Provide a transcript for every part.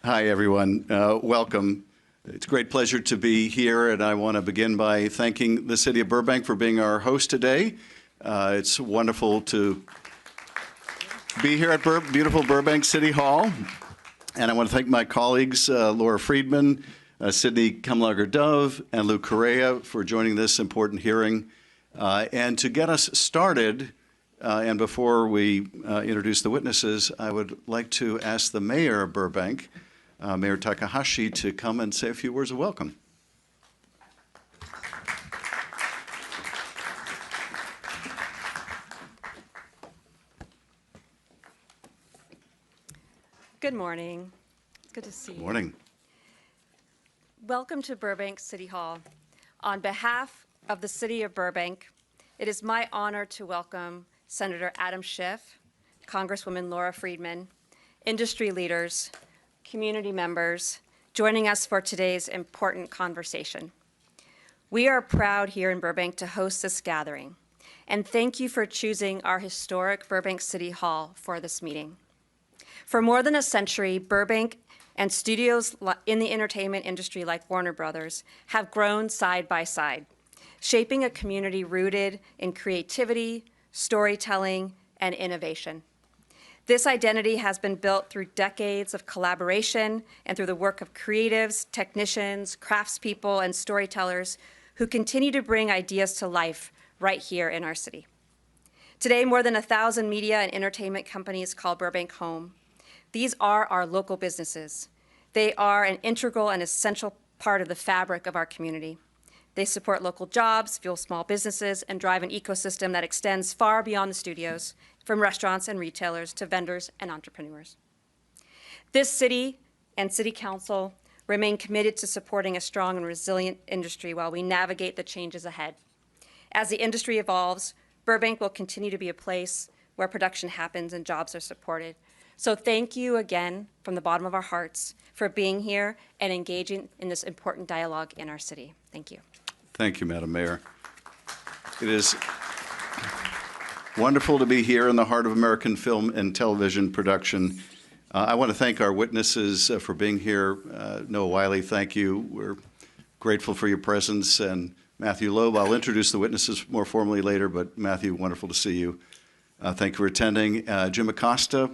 Hi, everyone. Welcome. It's a great pleasure to be here, and I want to begin by thanking the City of Burbank for being our host today. It's wonderful to be here at beautiful Burbank City Hall, and I want to thank my colleagues, Laura Friedman, Sydney Kumlager-Dove, and Lou Correa for joining this important hearing. And to get us started, and before we introduce the witnesses, I would like to ask the Mayor of Burbank, Mayor Takahashi, to come and say a few words of welcome. Good morning. It's good to see you. Good morning. Welcome to Burbank City Hall. On behalf of the City of Burbank, it is my honor to welcome Senator Adam Schiff, Congresswoman Laura Friedman, industry leaders, community members, joining us for today's important conversation. We are proud here in Burbank to host this gathering, and thank you for choosing our historic Burbank City Hall for this meeting. For more than a century, Burbank and studios in the entertainment industry like Warner Brothers have grown side by side, shaping a community rooted in creativity, storytelling, and innovation. This identity has been built through decades of collaboration and through the work of creatives, technicians, craftspeople, and storytellers who continue to bring ideas to life right here in our city. Today, more than 1,000 media and entertainment companies call Burbank home. These are our local businesses. They are an integral and essential part of the fabric of our community. They support local jobs, fuel small businesses, and drive an ecosystem that extends far beyond the studios, from restaurants and retailers to vendors and entrepreneurs. This city and City Council remain committed to supporting a strong and resilient industry while we navigate the changes ahead. As the industry evolves, Burbank will continue to be a place where production happens and jobs are supported. So thank you again from the bottom of our hearts for being here and engaging in this important dialogue in our city. Thank you. Thank you, Madam Mayor. It is wonderful to be here in the heart of American film and television production. I want to thank our witnesses for being here. Noah Wyle, thank you. We're grateful for your presence. And Matthew Loeb, I'll introduce the witnesses more formally later, but Matthew, wonderful to see you. Thank you for attending. Jim Acosta,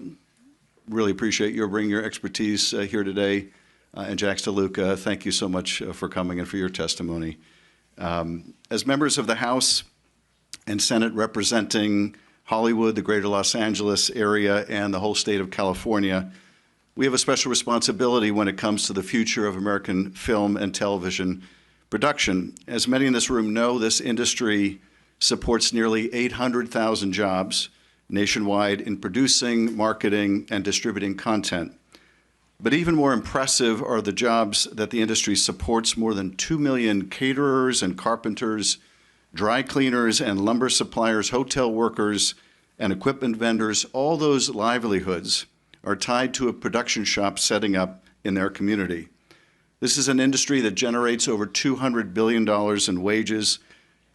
really appreciate your bringing your expertise here today. And Jax DeLuca, thank you so much for coming and for your testimony. As members of the House and Senate representing Hollywood, the greater Los Angeles area, and the whole state of California, we have a special responsibility when it comes to the future of American film and television production. As many in this room know, this industry supports nearly 800,000 jobs nationwide in producing, marketing, and distributing content. But even more impressive are the jobs that the industry supports: more than 2 million caterers and carpenters, dry cleaners and lumber suppliers, hotel workers, and equipment vendors. All those livelihoods are tied to a production shop setting up in their community. This is an industry that generates over $200 billion in wages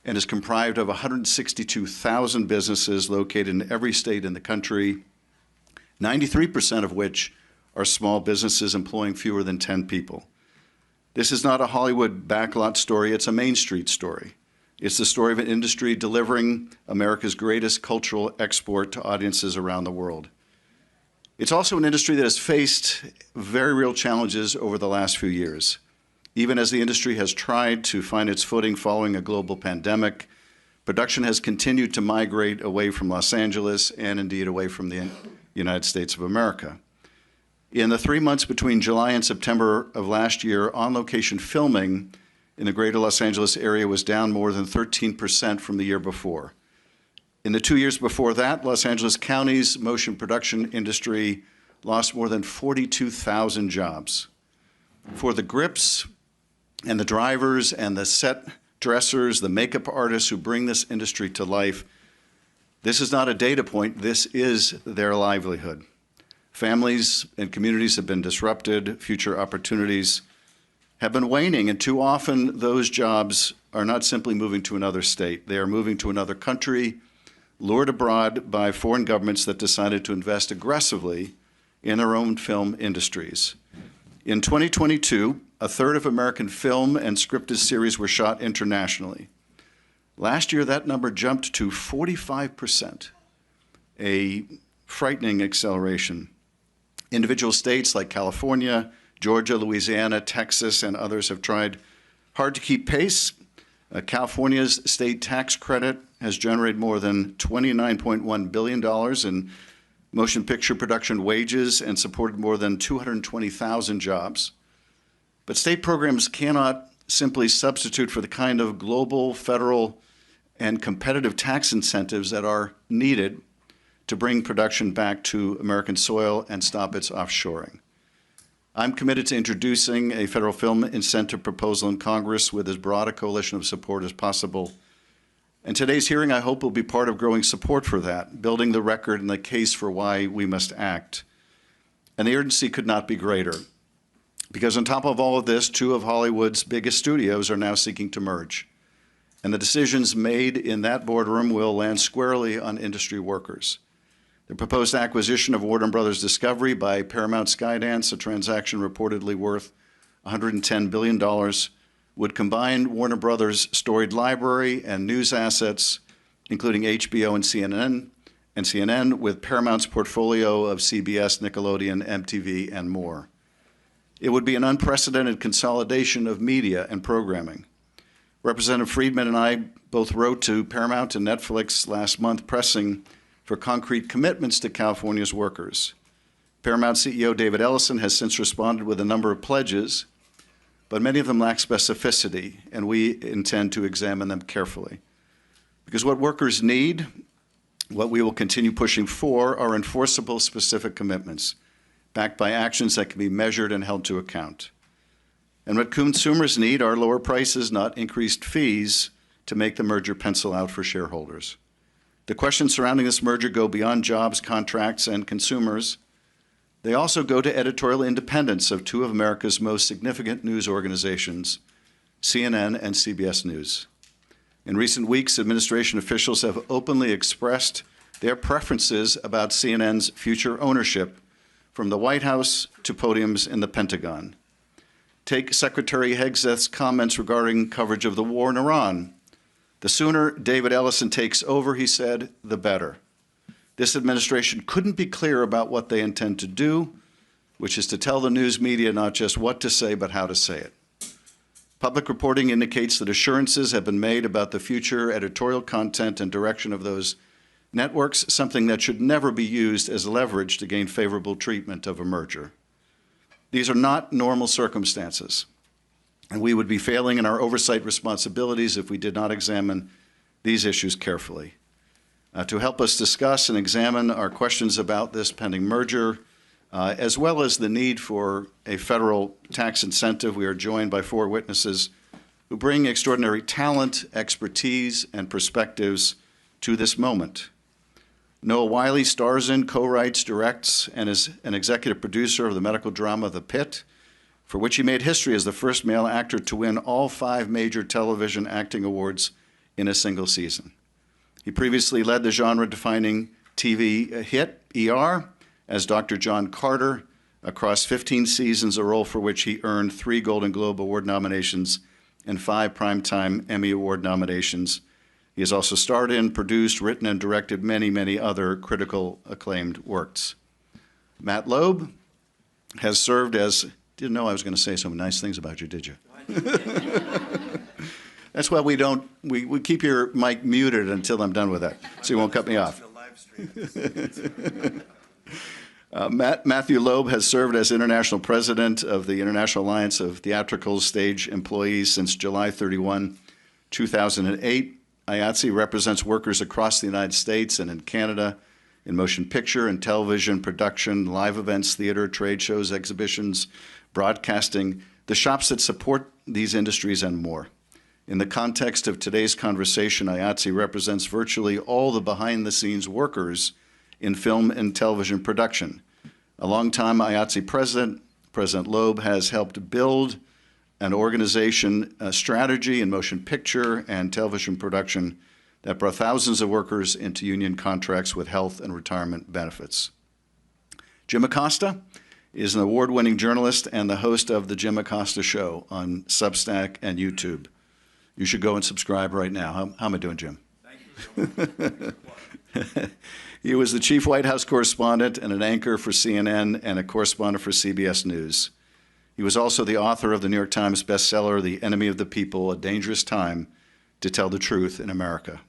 and is comprised of 162,000 businesses located in every state in the country, 93% of which are small businesses employing fewer than 10 people. This is not a Hollywood backlot story, it's a Main Street story. It's the story of an industry delivering America's greatest cultural export to audiences around the world. It's also an industry that has faced very real challenges over the last few years. Even as the industry has tried to find its footing following a global pandemic, production has continued to migrate away from Los Angeles and indeed away from the United States of America. In the 3 months between July and September of last year, on-location filming in the greater Los Angeles area was down more than 13% from the year before. In the 2 years before that, Los Angeles County's motion production industry lost more than 42,000 jobs. For the grips and the drivers and the set dressers, the makeup artists who bring this industry to life, this is not a data point, this is their livelihood. Families and communities have been disrupted, future opportunities have been waning, and too often those jobs are not simply moving to another state. They are moving to another country, lured abroad by foreign governments that decided to invest aggressively in their own film industries. In 2022, a third of American film and scripted series were shot internationally. Last year, that number jumped to 45%, a frightening acceleration. Individual states like California, Georgia, Louisiana, Texas, and others have tried hard to keep pace. California's state tax credit has generated more than $29.1 billion in motion picture production wages and supported more than 220,000 jobs. But state programs cannot simply substitute for the kind of global, federal, and competitive tax incentives that are needed to bring production back to American soil and stop its offshoring. I'm committed to introducing a federal film incentive proposal in Congress with as broad a coalition of support as possible. And today's hearing, I hope, will be part of growing support for that, building the record and the case for why we must act. And the urgency could not be greater, because on top of all of this, two of Hollywood's biggest studios are now seeking to merge. And the decisions made in that boardroom will land squarely on industry workers. The proposed acquisition of Warner Brothers Discovery by Paramount Skydance, a transaction reportedly worth $110 billion, would combine Warner Brothers' storied library and news assets, including HBO and CNN, with Paramount's portfolio of CBS, Nickelodeon, MTV, and more. It would be an unprecedented consolidation of media and programming. Representative Friedman and I both wrote to Paramount and Netflix last month pressing for concrete commitments to California's workers. Paramount CEO David Ellison has since responded with a number of pledges, but many of them lack specificity, and we intend to examine them carefully. Because what workers need, what we will continue pushing for, are enforceable specific commitments, backed by actions that can be measured and held to account. And what consumers need are lower prices, not increased fees, to make the merger pencil out for shareholders. The questions surrounding this merger go beyond jobs, contracts, and consumers. They also go to editorial independence of two of America's most significant news organizations, CNN and CBS News. In recent weeks, administration officials have openly expressed their preferences about CNN's future ownership, from the White House to podiums in the Pentagon. Take Secretary Hegseth's comments regarding coverage of the war in Iran. The sooner David Ellison takes over, he said, the better. This administration couldn't be clear about what they intend to do, which is to tell the news media not just what to say, but how to say it. Public reporting indicates that assurances have been made about the future editorial content and direction of those networks, something that should never be used as leverage to gain favorable treatment of a merger. These are not normal circumstances, and we would be failing in our oversight responsibilities if we did not examine these issues carefully. To help us discuss and examine our questions about this pending merger, as well as the need for a federal tax incentive, we are joined by 4 witnesses who bring extraordinary talent, expertise, and perspectives to this moment. Noah Wyle stars in, co-writes, directs, and is an executive producer of the medical drama The Pit, for which he made history as the first male actor to win all 5 major television acting awards in a single season. He previously led the genre-defining TV hit ER as Dr. John Carter across 15 seasons, a role for which he earned 3 Golden Globe Award nominations and 5 Primetime Emmy Award nominations. He has also starred in, produced, written, and directed many, many other critical acclaimed works. Matt Loeb has served as, didn't know I was going to say some nice things about you, did you? That's why we keep your mic muted until I'm done with that, so you won't cut me off. Matthew Loeb has served as international president of the International Alliance of Theatrical Stage Employees since July 31, 2008. IATSE represents workers across the United States and in Canada in motion picture and television production, live events, theater, trade shows, exhibitions, broadcasting, the shops that support these industries, and more. In the context of today's conversation, IATSE represents virtually all the behind-the-scenes workers in film and television production. A longtime IATSE president, President Loeb, has helped build an organization strategy in motion picture and television production that brought thousands of workers into union contracts with health and retirement benefits. Jim Acosta is an award-winning journalist and the host of The Jim Acosta Show on Substack and YouTube. You should go and subscribe right now. How am I doing, Jim? Thank you. He was the chief White House correspondent and an anchor for CNN and a correspondent for CBS News. He was also the author of the New York Times bestseller, The Enemy of the People, A Dangerous Time to Tell the Truth in America.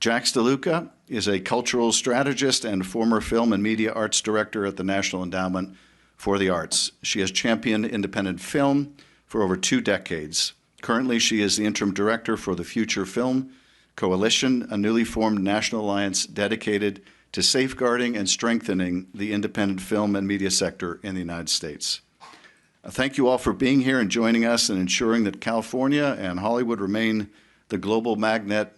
Jax DeLuca is a cultural strategist and former film and media arts director at the National Endowment for the Arts. She has championed independent film for over 2 decades. Currently, she is the interim director for the Future Film Coalition, a newly formed national alliance dedicated to safeguarding and strengthening the independent film and media sector in the United States. Thank you all for being here and joining us and ensuring that California and Hollywood remain the global magnet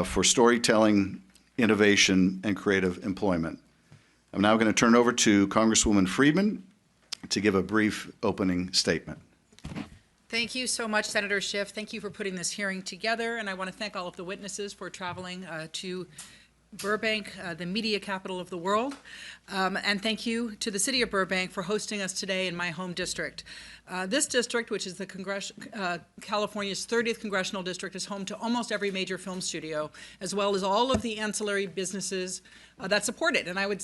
for storytelling, innovation, and creative employment. I'm now going to turn over to Congresswoman Friedman to give a brief opening statement. Thank you so much, Senator Schiff. Thank you for putting this hearing together, and I want to thank all of the witnesses for traveling to Burbank, the media capital of the world. And thank you to the city of Burbank for hosting us today in my home district. This district, which is the California's 30th congressional district, is home to almost every major film studio, as well as all of the ancillary businesses that support it. And I would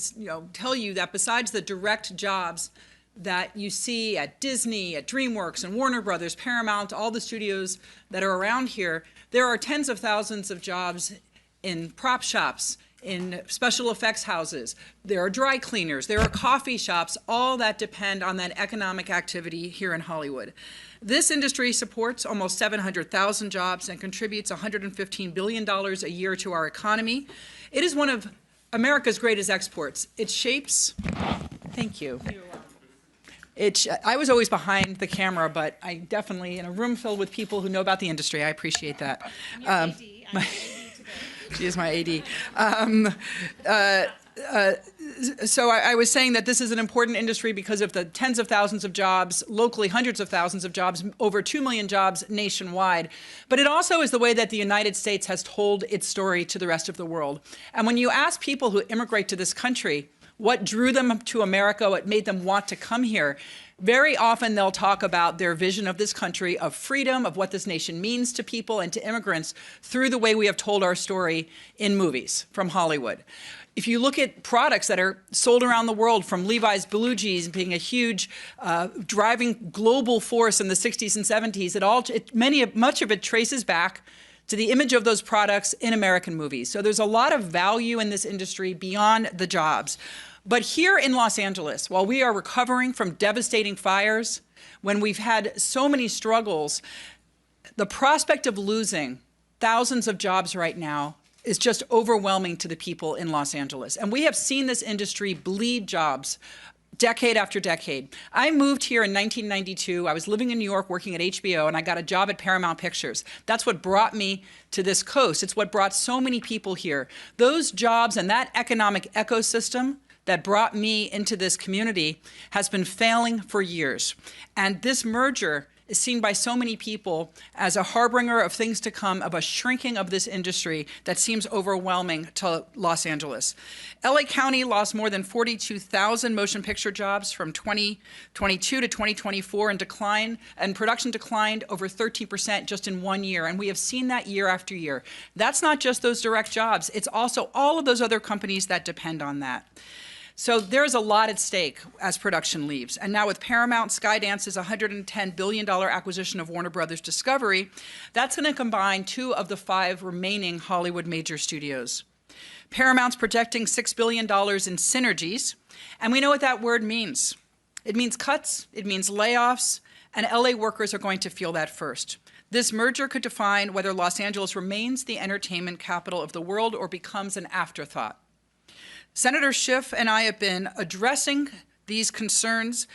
tell you that besides the direct jobs that you see at Disney, at DreamWorks, and Warner Brothers, Paramount, all the studios that are around here, there are tens of thousands of jobs in prop shops, in special effects houses. There are dry cleaners, there are coffee shops, all that depend on that economic activity here in Hollywood. This industry supports almost 700,000 jobs and contributes $115 billion a year to our economy. It is one of America's greatest exports. It shapes, thank you. I was always behind the camera, but I definitely, in a room filled with people who know about the industry, I appreciate that. She is my AD. So I was saying that this is an important industry because of the tens of thousands of jobs, locally hundreds of thousands of jobs, over 2 million jobs nationwide. But it also is the way that the United States has told its story to the rest of the world. And when you ask people who immigrate to this country what drew them to America, what made them want to come here, very often they'll talk about their vision of this country, of freedom, of what this nation means to people and to immigrants through the way we have told our story in movies from Hollywood. If you look at products that are sold around the world, from Levi's blue jeans being a huge driving global force in the 60s and 70s, much of it traces back to the image of those products in American movies. So there's a lot of value in this industry beyond the jobs. But here in Los Angeles, while we are recovering from devastating fires, when we've had so many struggles, the prospect of losing thousands of jobs right now is just overwhelming to the people in Los Angeles. And we have seen this industry bleed jobs decade after decade. I moved here in 1992. I was living in New York working at HBO, and I got a job at Paramount Pictures. That's what brought me to this coast. It's what brought so many people here. Those jobs and that economic ecosystem that brought me into this community has been failing for years. And this merger is seen by so many people as a harbinger of things to come, of a shrinking of this industry that seems overwhelming to Los Angeles. LA County lost more than 42,000 motion picture jobs from 2022 to 2024, and production declined over 13% just in 1 year. And we have seen that year after year. That's not just those direct jobs, it's also all of those other companies that depend on that. So there's a lot at stake as production leaves. And now with Paramount Skydance's $110 billion acquisition of Warner Brothers Discovery, that's going to combine 2 of the 5 remaining Hollywood major studios. Paramount's projecting $6 billion in synergies, and we know what that word means. It means cuts, it means layoffs, and LA workers are going to feel that first. This merger could define whether Los Angeles remains the entertainment capital of the world or becomes an afterthought. Senator Schiff and I have been addressing these concerns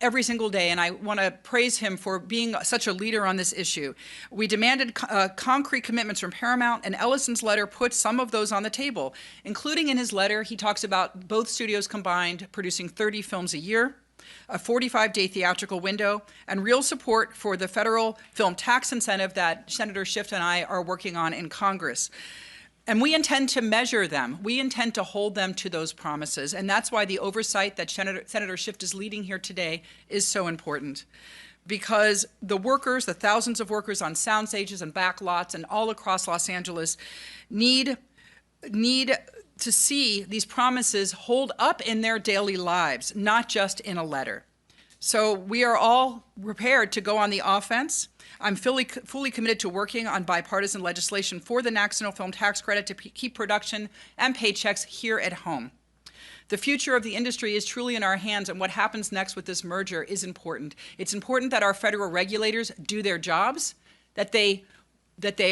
every single day, and I want to praise him for being such a leader on this issue. We demanded concrete commitments from Paramount, and Ellison's letter put some of those on the table, including in his letter, he talks about both studios combined producing 30 films a year, a 45-day theatrical window, and real support for the federal film tax incentive that Senator Schiff and I are working on in Congress. And we intend to measure them. We intend to hold them to those promises. And that's why the oversight that Senator Schiff is leading here today is so important. Because the workers, the thousands of workers on sound stages and back lots and all across Los Angeles need to see these promises hold up in their daily lives, not just in a letter. So we are all prepared to go on the offense. I'm fully committed to working on bipartisan legislation for the National Film Tax Credit to keep production and paychecks here at home. The future of the industry is truly in our hands, and what happens next with this merger is important. It's important that our federal regulators do their jobs, that they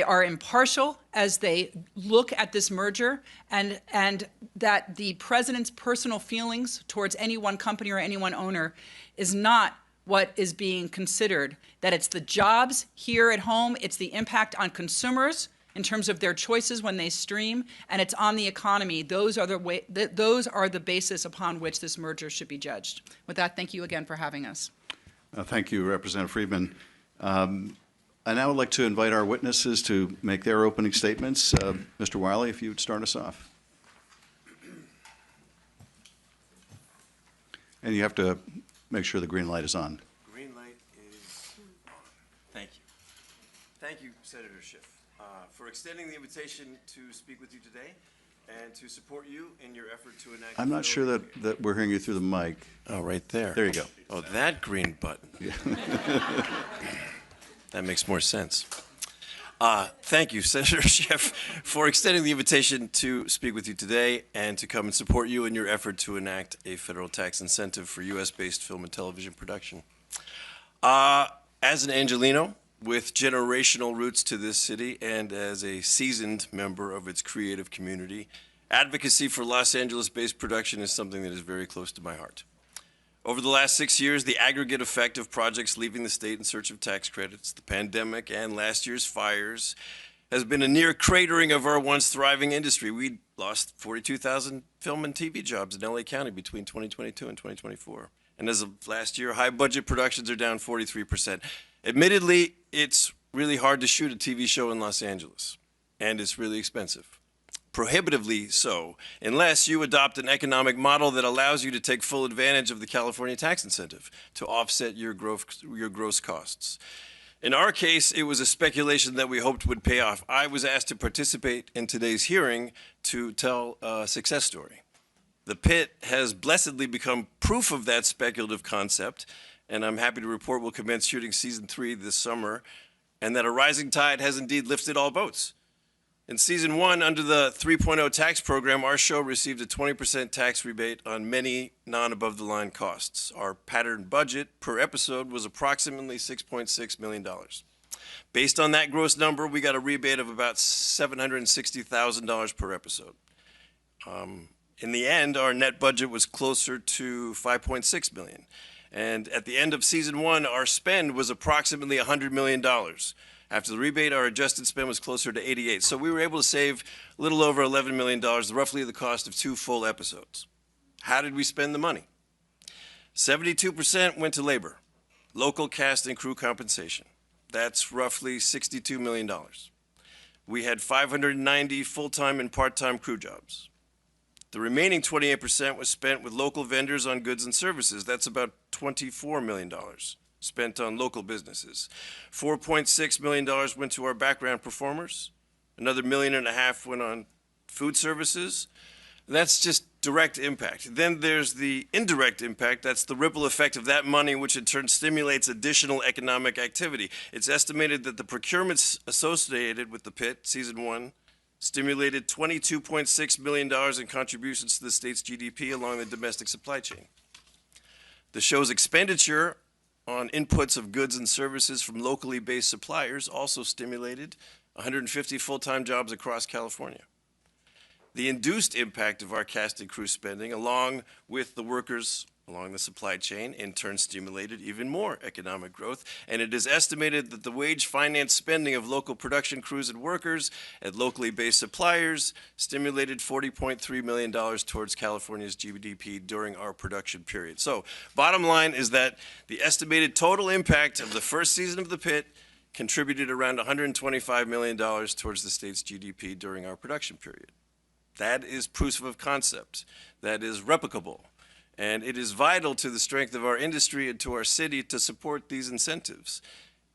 are impartial as they look at this merger, and that the president's personal feelings towards any one company or any one owner is not what is being considered, that it's the jobs here at home, it's the impact on consumers in terms of their choices when they stream, and it's on the economy. Those are the basis upon which this merger should be judged. With that, thank you again for having us. Thank you, Representative Friedman. I now would like to invite our witnesses to make their opening statements. Mr. Wiley, if you would start us off. And you have to make sure the green light is on. Green light is on. Thank you. Thank you, Senator Schiff, for extending the invitation to speak with you today and to support you in your effort to enact. I'm not sure that we're hearing you through the mic. Oh, right there. There you go. Oh, that green button. Yeah. That makes more sense. Thank you, Senator Schiff, for extending the invitation to speak with you today and to come and support you in your effort to enact a federal tax incentive for U.S.-based film and television production. As an Angelino with generational roots to this city and as a seasoned member of its creative community, advocacy for Los Angeles-based production is something that is very close to my heart. Over the last 6 years, the aggregate effect of projects leaving the state in search of tax credits, the pandemic, and last year's fires has been a near cratering of our once thriving industry. We lost 42,000 film and TV jobs in LA County between 2022 and 2024. And as of last year, high-budget productions are down 43%. Admittedly, it's really hard to shoot a TV show in Los Angeles, and it's really expensive. Prohibitively so, unless you adopt an economic model that allows you to take full advantage of the California tax incentive to offset your gross costs. In our case, it was a speculation that we hoped would pay off. I was asked to participate in today's hearing to tell a success story. The pit has blessedly become proof of that speculative concept, and I'm happy to report we'll commence shooting season 3 this summer, and that a rising tide has indeed lifted all boats. In season 1, under the 3.0 tax program, our show received a 20% tax rebate on many non-above-the-line costs. Our pattern budget per episode was approximately $6.6 million. Based on that gross number, we got a rebate of about $760,000 per episode. In the end, our net budget was closer to $5.6 million. And at the end of season 1, our spend was approximately $100 million. After the rebate, our adjusted spend was closer to 88. So we were able to save a little over $11 million, roughly the cost of 2 full episodes. How did we spend the money? 72% went to labor, local cast and crew compensation. That's roughly $62 million. We had 590 full-time and part-time crew jobs. The remaining 28% was spent with local vendors on goods and services. That's about $24 million spent on local businesses. $4.6 million went to our background performers. Another $1.5 million went on food services. That's just direct impact. Then there's the indirect impact. That's the ripple effect of that money, which in turn stimulates additional economic activity. It's estimated that the procurements associated with the pit, season 1, stimulated $22.6 million in contributions to the state's GDP along the domestic supply chain. The show's expenditure on inputs of goods and services from locally based suppliers also stimulated 150 full-time jobs across California. The induced impact of our cast and crew spending, along with the workers along the supply chain, in turn stimulated even more economic growth, and it is estimated that the wage finance spending of local production crews and workers at locally based suppliers stimulated $40.3 million towards California's GDP during our production period. So, bottom line is that the estimated total impact of the first season of The Pit contributed around $125 million towards the state's GDP during our production period. That is proof of concept. That is replicable. And it is vital to the strength of our industry and to our city to support these incentives.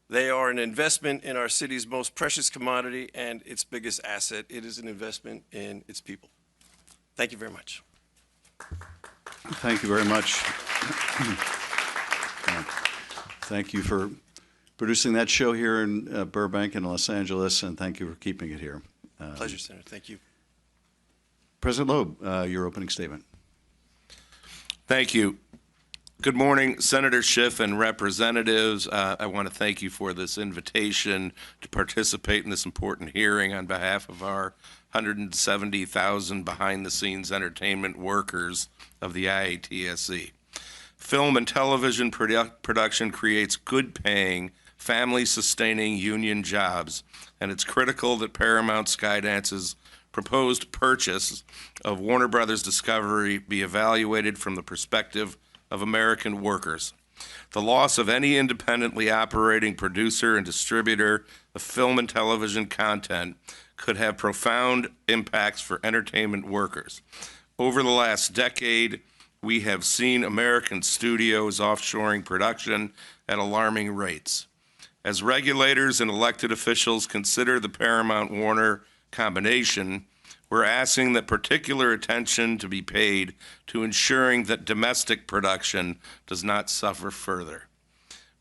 They are an investment in our city's most precious commodity and its biggest asset. It is an investment in its people. Thank you very much. Thank you very much. Thank you for producing that show here in Burbank and Los Angeles, and thank you for keeping it here. Pleasure, Senator. Thank you. President Loeb, your opening statement. Thank you. Good morning, Senator Schiff and representatives. I want to thank you for this invitation to participate in this important hearing on behalf of our 170,000 behind-the-scenes entertainment workers of the IATSE. Film and television production creates good-paying, family-sustaining union jobs, and it's critical that Paramount Skydance's proposed purchase of Warner Brothers Discovery be evaluated from the perspective of American workers. The loss of any independently operating producer and distributor of film and television content could have profound impacts for entertainment workers. Over the last decade, we have seen American studios offshoring production at alarming rates. As regulators and elected officials consider the Paramount-Warner combination, we're asking that particular attention to be paid to ensuring that domestic production does not suffer further.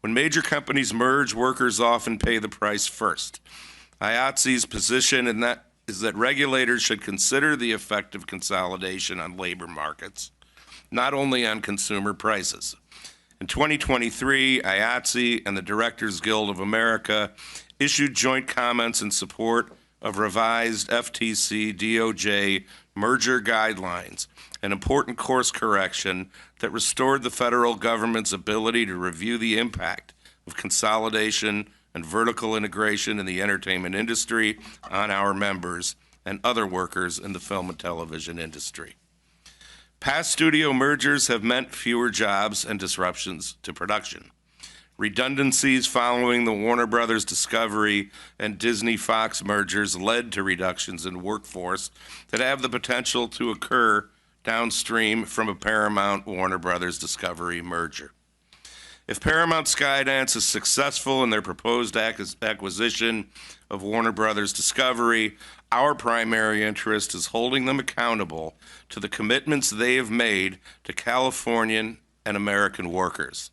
When major companies merge, workers often pay the price first. IATSE's position is that regulators should consider the effect of consolidation on labor markets, not only on consumer prices. In 2023, IATSE and the Directors Guild of America issued joint comments in support of revised FTC DOJ merger guidelines, an important course correction that restored the federal government's ability to review the impact of consolidation and vertical integration in the entertainment industry on our members and other workers in the film and television industry. Past studio mergers have meant fewer jobs and disruptions to production. Redundancies following the Warner Brothers Discovery and Disney Fox mergers led to reductions in workforce that have the potential to occur downstream from a Paramount Warner Brothers Discovery merger. If Paramount Skydance is successful in their proposed acquisition of Warner Brothers Discovery, our primary interest is holding them accountable to the commitments they have made to Californian and American workers.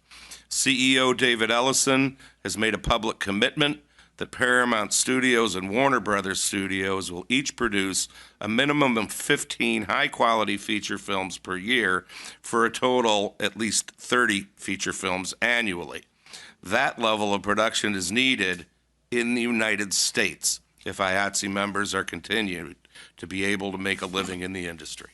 CEO David Ellison has made a public commitment that Paramount Studios and Warner Brothers Studios will each produce a minimum of 15 high-quality feature films per year for a total at least 30 feature films annually. That level of production is needed in the United States if IATSE members are continued to be able to make a living in the industry.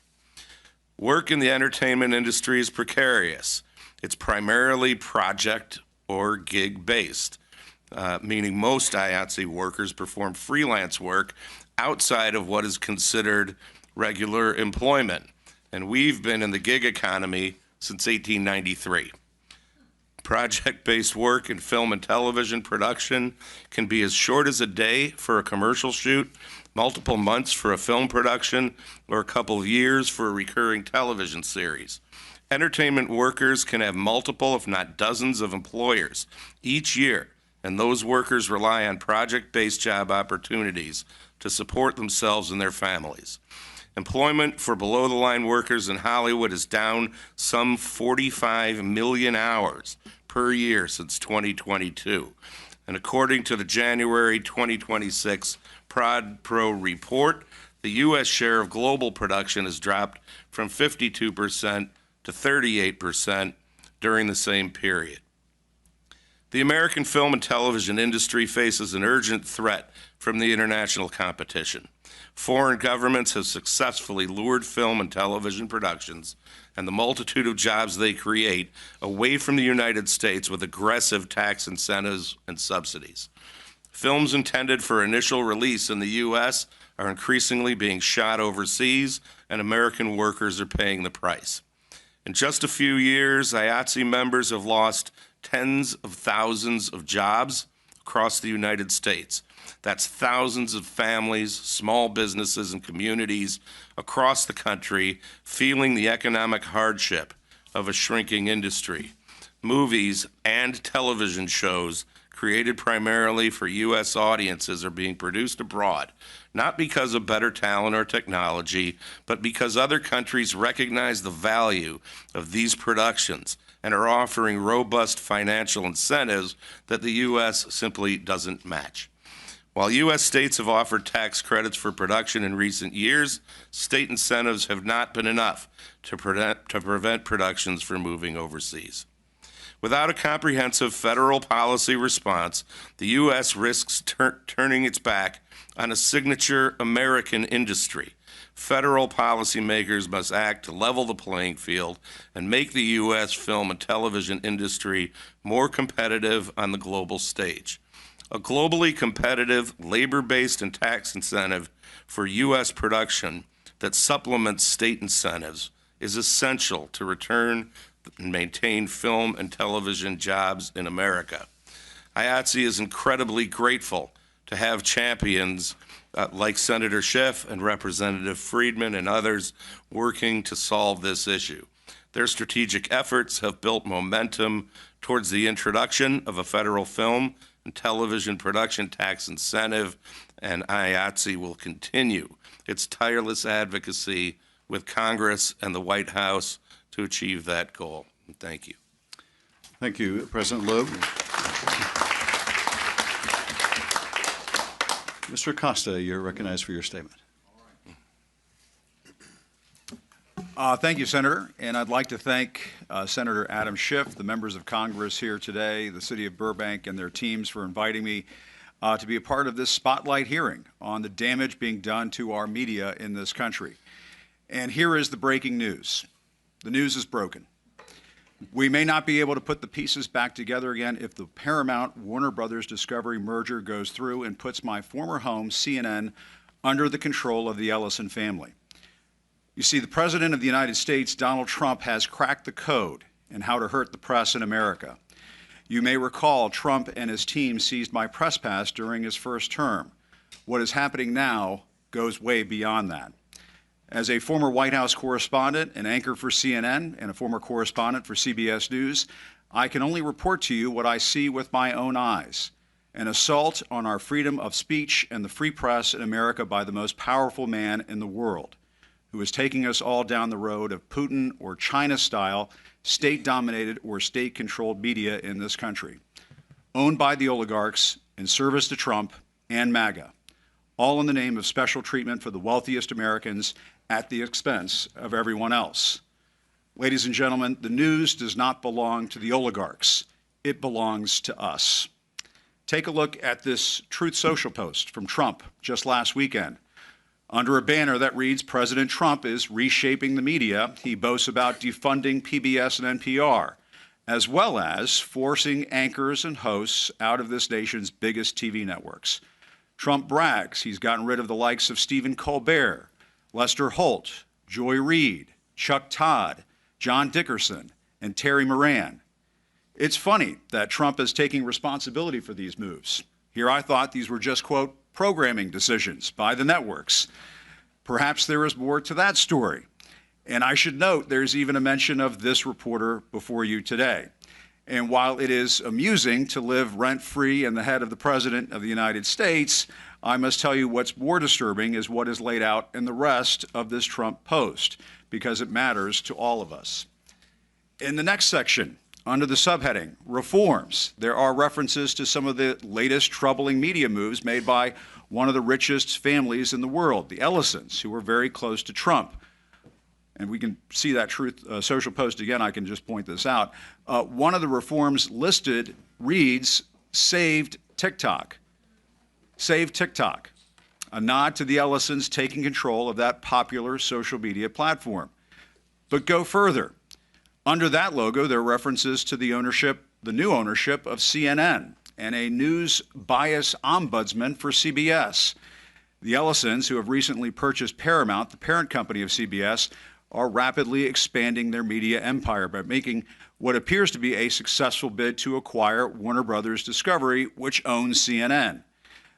Work in the entertainment industry is precarious. It's primarily project or gig-based, meaning most IATSE workers perform freelance work outside of what is considered regular employment. And we've been in the gig economy since 1893. Project-based work in film and television production can be as short as a day for a commercial shoot, multiple months for a film production, or a couple of years for a recurring television series. Entertainment workers can have multiple, if not dozens, of employers each year, and those workers rely on project-based job opportunities to support themselves and their families. Employment for below-the-line workers in Hollywood is down some 45 million hours per year since 2022. And according to the January 2026 ProdPro report, the U.S. share of global production has dropped from 52% to 38% during the same period. The American film and television industry faces an urgent threat from the international competition. Foreign governments have successfully lured film and television productions and the multitude of jobs they create away from the United States with aggressive tax incentives and subsidies. Films intended for initial release in the U.S. are increasingly being shot overseas, and American workers are paying the price. In just a few years, IATSE members have lost tens of thousands of jobs across the United States. That's thousands of families, small businesses, and communities across the country feeling the economic hardship of a shrinking industry. Movies and television shows created primarily for U.S. audiences are being produced abroad, not because of better talent or technology, but because other countries recognize the value of these productions and are offering robust financial incentives that the U.S. simply doesn't match. While U.S. states have offered tax credits for production in recent years, state incentives have not been enough to prevent productions from moving overseas. Without a comprehensive federal policy response, the U.S. risks turning its back on a signature American industry. Federal policymakers must act to level the playing field and make the U.S. film and television industry more competitive on the global stage. A globally competitive, labor-based and tax incentive for U.S. production that supplements state incentives is essential to return and maintain film and television jobs in America. IATSE is incredibly grateful to have champions like Senator Schiff and Representative Friedman and others working to solve this issue. Their strategic efforts have built momentum towards the introduction of a federal film and television production tax incentive, and IATSE will continue its tireless advocacy with Congress and the White House to achieve that goal. Thank you. Thank you, President Loeb. Mr. Acosta, you're recognized for your statement. Thank you, Senator, and I'd like to thank Senator Adam Schiff, the members of Congress here today, the City of Burbank and their teams for inviting me to be a part of this spotlight hearing on the damage being done to our media in this country. And here is the breaking news. The news is broken. We may not be able to put the pieces back together again if the Paramount Warner Brothers Discovery merger goes through and puts my former home, CNN, under the control of the Ellison family. You see, the President of the United States, Donald Trump, has cracked the code in how to hurt the press in America. You may recall Trump and his team seized my press pass during his first term. What is happening now goes way beyond that. As a former White House correspondent, an anchor for CNN, and a former correspondent for CBS News, I can only report to you what I see with my own eyes: an assault on our freedom of speech and the free press in America by the most powerful man in the world, who is taking us all down the road of Putin or China-style, state-dominated or state-controlled media in this country, owned by the oligarchs in service to Trump and MAGA, all in the name of special treatment for the wealthiest Americans at the expense of everyone else. Ladies and gentlemen, the news does not belong to the oligarchs. It belongs to us. Take a look at this Truth Social post from Trump just last weekend. Under a banner that reads, "President Trump is reshaping the media," he boasts about defunding PBS and NPR, as well as forcing anchors and hosts out of this nation's biggest TV networks. Trump brags he's gotten rid of the likes of Stephen Colbert, Lester Holt, Joy Reid, Chuck Todd, John Dickerson, and Terry Moran. It's funny that Trump is taking responsibility for these moves. Here I thought these were just, quote, programming decisions by the networks. Perhaps there is more to that story. And I should note there's even a mention of this reporter before you today. And while it is amusing to live rent-free in the head of the President of the United States, I must tell you what's more disturbing is what is laid out in the rest of this Trump post, because it matters to all of us. In the next section, under the subheading, Reforms, there are references to some of the latest troubling media moves made by one of the richest families in the world, the Ellisons, who were very close to Trump. And we can see that Truth Social post again. I can just point this out. One of the reforms listed reads, "Saved TikTok." Save TikTok, a nod to the Ellisons taking control of that popular social media platform. But go further. Under that logo, there are references to the new ownership of CNN and a news bias ombudsman for CBS. The Ellisons, who have recently purchased Paramount, the parent company of CBS, are rapidly expanding their media empire by making what appears to be a successful bid to acquire Warner Brothers Discovery, which owns CNN.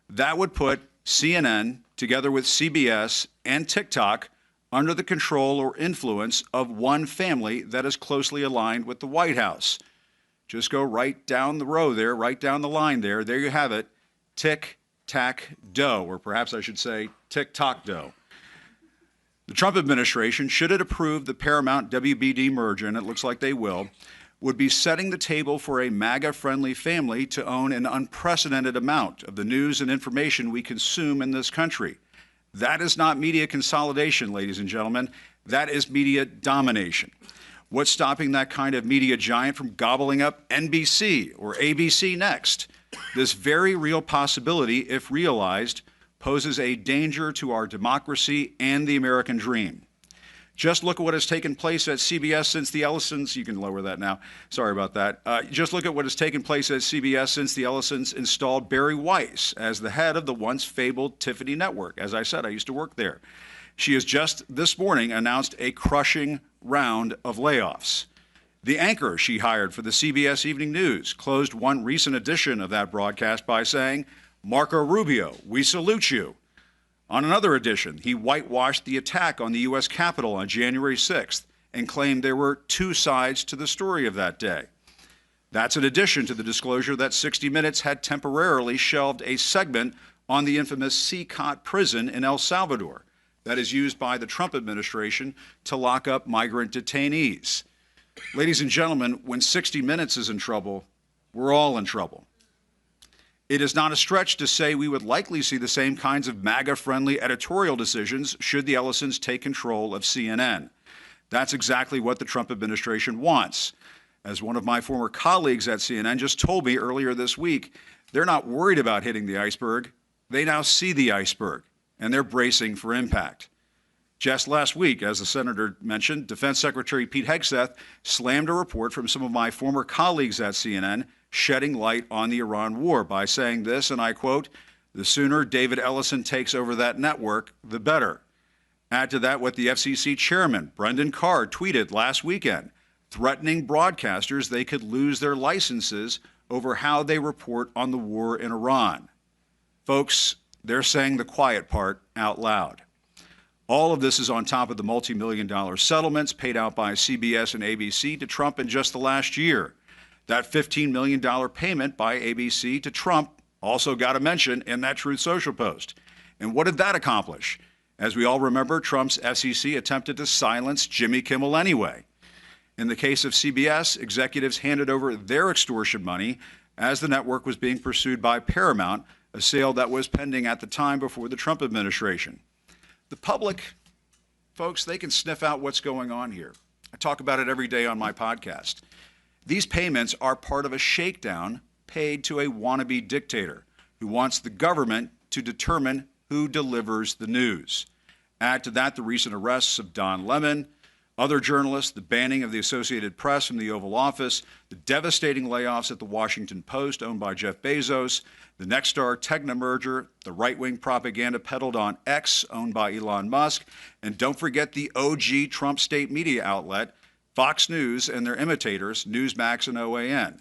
That would put CNN, together with CBS and TikTok, under the control or influence of one family that is closely aligned with the White House. Just go right down the row there, right down the line there. There you have it, tic-tac-doe, or perhaps I should say tic-toc-doe. The Trump administration, should it approve the Paramount WBD merger, and it looks like they will, would be setting the table for a MAGA-friendly family to own an unprecedented amount of the news and information we consume in this country. That is not media consolidation, ladies and gentlemen. That is media domination. What's stopping that kind of media giant from gobbling up NBC or ABC next? This very real possibility, if realized, poses a danger to our democracy and the American dream. Just look at what has taken place at CBS since the Ellisons, you can lower that now, sorry about that. Just look at what has taken place at CBS since the Ellisons installed Barry Weiss as the head of the once fabled Tiffany Network. As I said, I used to work there. She has just this morning announced a crushing round of layoffs. The anchor she hired for the CBS Evening News closed one recent edition of that broadcast by saying, "Marco Rubio, we salute you." On another edition, he whitewashed the attack on the U.S. Capitol on January 6th and claimed there were two sides to the story of that day. That's in addition to the disclosure that 60 Minutes had temporarily shelved a segment on the infamous CCOT prison in El Salvador that is used by the Trump administration to lock up migrant detainees. Ladies and gentlemen, when 60 Minutes is in trouble, we're all in trouble. It is not a stretch to say we would likely see the same kinds of MAGA-friendly editorial decisions should the Ellisons take control of CNN. That's exactly what the Trump administration wants. As one of my former colleagues at CNN just told me earlier this week, they're not worried about hitting the iceberg. They now see the iceberg, and they're bracing for impact. Just last week, as the senator mentioned, Defense Secretary Pete Hegseth slammed a report from some of my former colleagues at CNN shedding light on the Iran war by saying this, and I quote, "The sooner David Ellison takes over that network, the better." Add to that what the FCC chairman, Brendan Carr, tweeted last weekend, threatening broadcasters they could lose their licenses over how they report on the war in Iran. Folks, they're saying the quiet part out loud. All of this is on top of the multi-million-dollar settlements paid out by CBS and ABC to Trump in just the last year. That $15 million payment by ABC to Trump also got a mention in that Truth Social post. And what did that accomplish? As we all remember, Trump's FCC attempted to silence Jimmy Kimmel anyway. In the case of CBS, executives handed over their extortion money as the network was being pursued by Paramount, a sale that was pending at the time before the Trump administration. The public, folks, they can sniff out what's going on here. I talk about it every day on my podcast. These payments are part of a shakedown paid to a wannabe dictator who wants the government to determine who delivers the news. Add to that the recent arrests of Don Lemon, other journalists, the banning of the Associated Press from the Oval Office, the devastating layoffs at the Washington Post owned by Jeff Bezos, the Nexstar-Tegna merger, the right-wing propaganda peddled on X owned by Elon Musk, and don't forget the OG Trump state media outlet, Fox News and their imitators, Newsmax and OAN.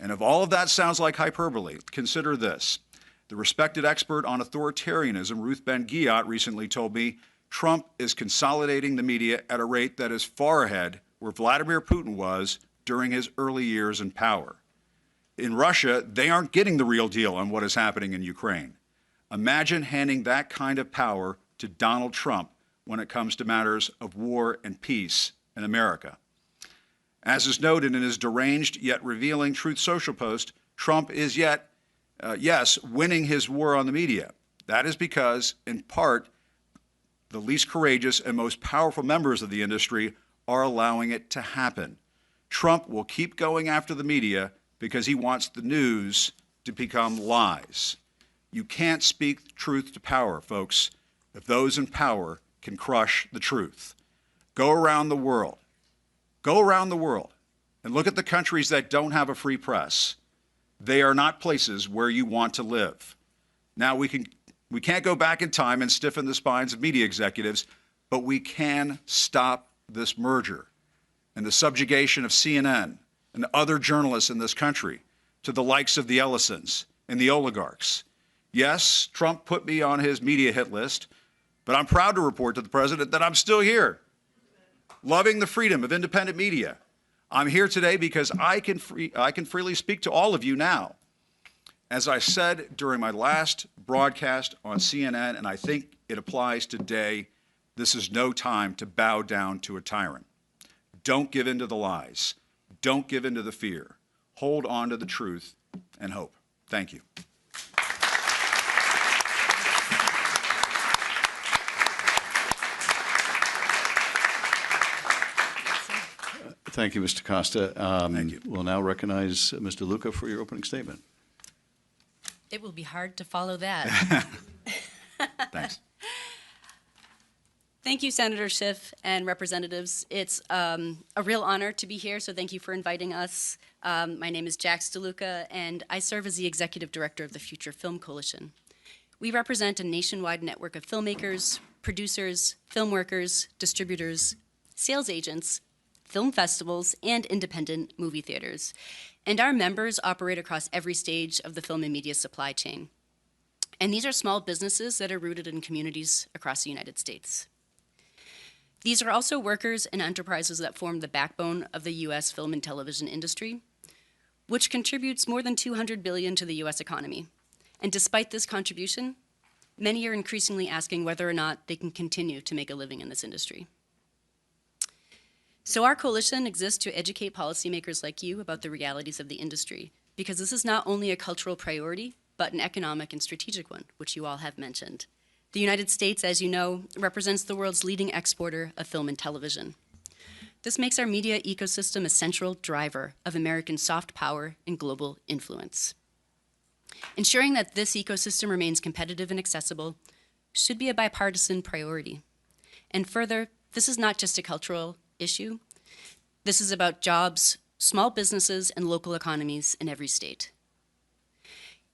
And if all of that sounds like hyperbole, consider this. The respected expert on authoritarianism, Ruth Ben-Ghiat, recently told me Trump is consolidating the media at a rate that is far ahead where Vladimir Putin was during his early years in power. In Russia, they aren't getting the real deal on what is happening in Ukraine. Imagine handing that kind of power to Donald Trump when it comes to matters of war and peace in America. As is noted in his deranged yet revealing Truth Social post, Trump is winning his war on the media. That is because, in part, the least courageous and most powerful members of the industry are allowing it to happen. Trump will keep going after the media because he wants the news to become lies. You can't speak truth to power, folks, if those in power can crush the truth. Go around the world. Go around the world and look at the countries that don't have a free press. They are not places where you want to live. Now, we can't go back in time and stiffen the spines of media executives, but we can stop this merger and the subjugation of CNN and other journalists in this country to the likes of the Ellisons and the oligarchs. Yes, Trump put me on his media hit list, but I'm proud to report to the president that I'm still here, loving the freedom of independent media. I'm here today because I can freely speak to all of you now. As I said during my last broadcast on CNN, and I think it applies today, this is no time to bow down to a tyrant. Don't give in to the lies. Don't give in to the fear. Hold on to the truth and hope. Thank you. Thank you, Mr. Costa. Thank you. We'll now recognize Mr. Luca for your opening statement. It will be hard to follow that. Thanks. Thank you, Senator Schiff and representatives. It's a real honor to be here, so thank you for inviting us. My name is Jax DeLuca, and I serve as the Executive Director of the Future Film Coalition. We represent a nationwide network of filmmakers, producers, film workers, distributors, sales agents, film festivals, and independent movie theaters. And our members operate across every stage of the film and media supply chain. And these are small businesses that are rooted in communities across the United States. These are also workers and enterprises that form the backbone of the U.S. film and television industry, which contributes more than $200 billion to the U.S. economy. And despite this contribution, many are increasingly asking whether or not they can continue to make a living in this industry. So our coalition exists to educate policymakers like you about the realities of the industry, because this is not only a cultural priority, but an economic and strategic one, which you all have mentioned. The United States, as you know, represents the world's leading exporter of film and television. This makes our media ecosystem a central driver of American soft power and global influence. Ensuring that this ecosystem remains competitive and accessible should be a bipartisan priority. And further, this is not just a cultural issue. This is about jobs, small businesses, and local economies in every state.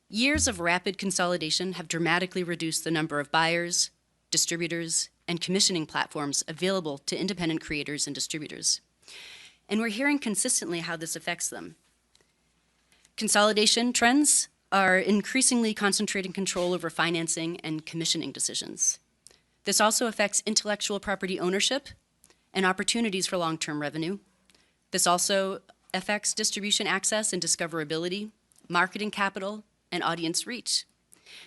Years of rapid consolidation have dramatically reduced the number of buyers, distributors, and commissioning platforms available to independent creators and distributors. And we're hearing consistently how this affects them. Consolidation trends are increasingly concentrating control over financing and commissioning decisions. This also affects intellectual property ownership and opportunities for long-term revenue. This also affects distribution access and discoverability, marketing capital, and audience reach.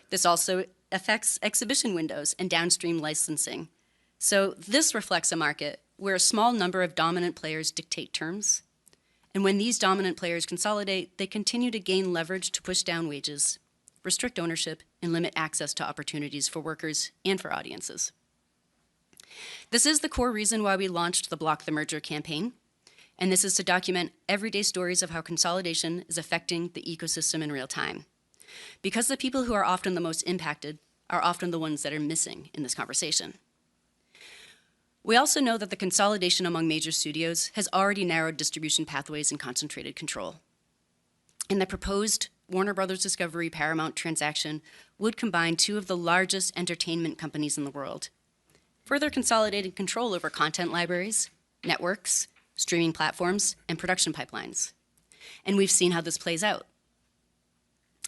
This also affects exhibition windows and downstream licensing. So this reflects a market where a small number of dominant players dictate terms, And when these dominant players consolidate, they continue to gain leverage to push down wages, restrict ownership, and limit access to opportunities for workers and for audiences. This is the core reason why we launched the Block the Merger campaign, and this is to document everyday stories of how consolidation is affecting the ecosystem in real time. Because the people who are often the most impacted are often the ones that are missing in this conversation. We also know that the consolidation among major studios has already narrowed distribution pathways and concentrated control. And the proposed Warner Brothers Discovery Paramount transaction would combine two of the largest entertainment companies in the world, further consolidating control over content libraries, networks, streaming platforms, and production pipelines. And we've seen how this plays out.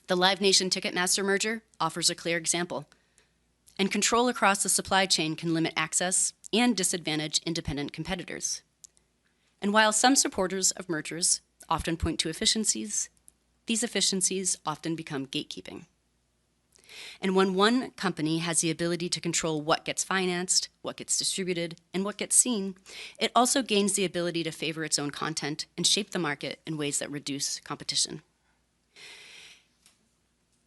The Live Nation Ticketmaster merger offers a clear example. And control across the supply chain can limit access and disadvantage independent competitors. And while some supporters of mergers often point to efficiencies, these efficiencies often become gatekeeping. And when one company has the ability to control what gets financed, what gets distributed, and what gets seen, it also gains the ability to favor its own content and shape the market in ways that reduce competition.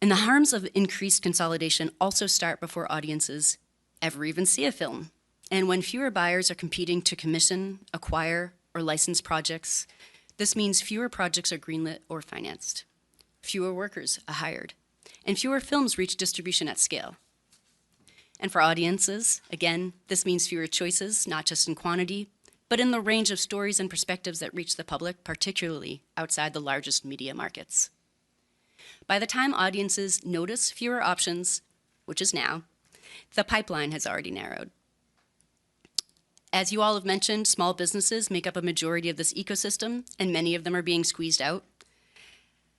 And the harms of increased consolidation also start before audiences ever even see a film. And when fewer buyers are competing to commission, acquire, or license projects, this means fewer projects are greenlit or financed, fewer workers are hired, and fewer films reach distribution at scale. And for audiences, again, this means fewer choices, not just in quantity, but in the range of stories and perspectives that reach the public, particularly outside the largest media markets. By the time audiences notice fewer options, which is now, the pipeline has already narrowed. As you all have mentioned, small businesses make up a majority of this ecosystem, and many of them are being squeezed out.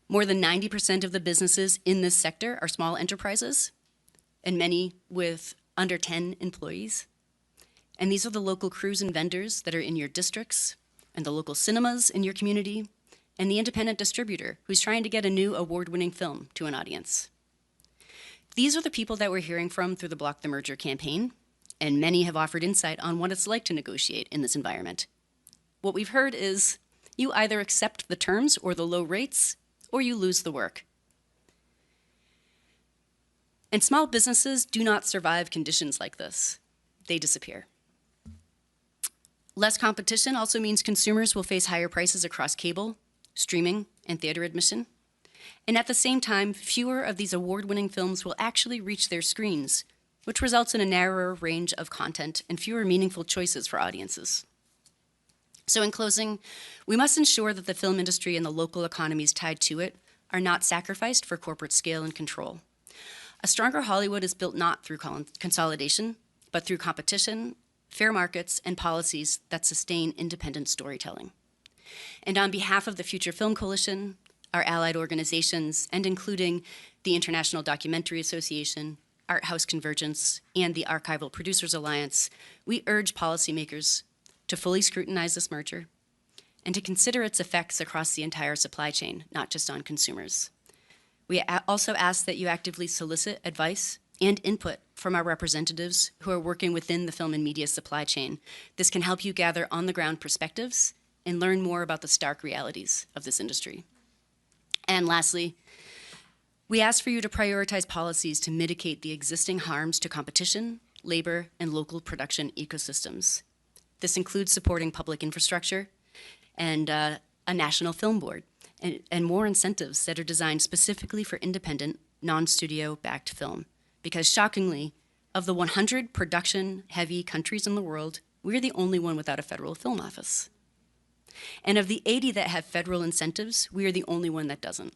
More than 90% of the businesses in this sector are small enterprises, and many with under 10 employees. And these are the local crews and vendors that are in your districts, and the local cinemas in your community, and the independent distributor who's trying to get a new award-winning film to an audience. These are the people that we're hearing from through the Block the Merger campaign, and many have offered insight on what it's like to negotiate in this environment. What we've heard is you either accept the terms or the low rates, or you lose the work. And small businesses do not survive conditions like this. They disappear. Less competition also means consumers will face higher prices across cable, streaming, and theater admission. And at the same time, fewer of these award-winning films will actually reach their screens, which results in a narrower range of content and fewer meaningful choices for audiences. So in closing, we must ensure that the film industry and the local economies tied to it are not sacrificed for corporate scale and control. A stronger Hollywood is built not through consolidation, but through competition, fair markets, and policies that sustain independent storytelling. And on behalf of the Future Film Coalition, our allied organizations, and including the International Documentary Association, Art House Convergence, and the Archival Producers Alliance, we urge policymakers to fully scrutinize this merger and to consider its effects across the entire supply chain, not just on consumers. We also ask that you actively solicit advice and input from our representatives who are working within the film and media supply chain. This can help you gather on-the-ground perspectives and learn more about the stark realities of this industry. And lastly, we ask for you to prioritize policies to mitigate the existing harms to competition, labor, and local production ecosystems. This includes supporting public infrastructure and a national film board and more incentives that are designed specifically for independent, non-studio-backed film. Because shockingly, of the 100 production-heavy countries in the world, we're the only one without a federal film office. And of the 80 that have federal incentives, we are the only one that doesn't.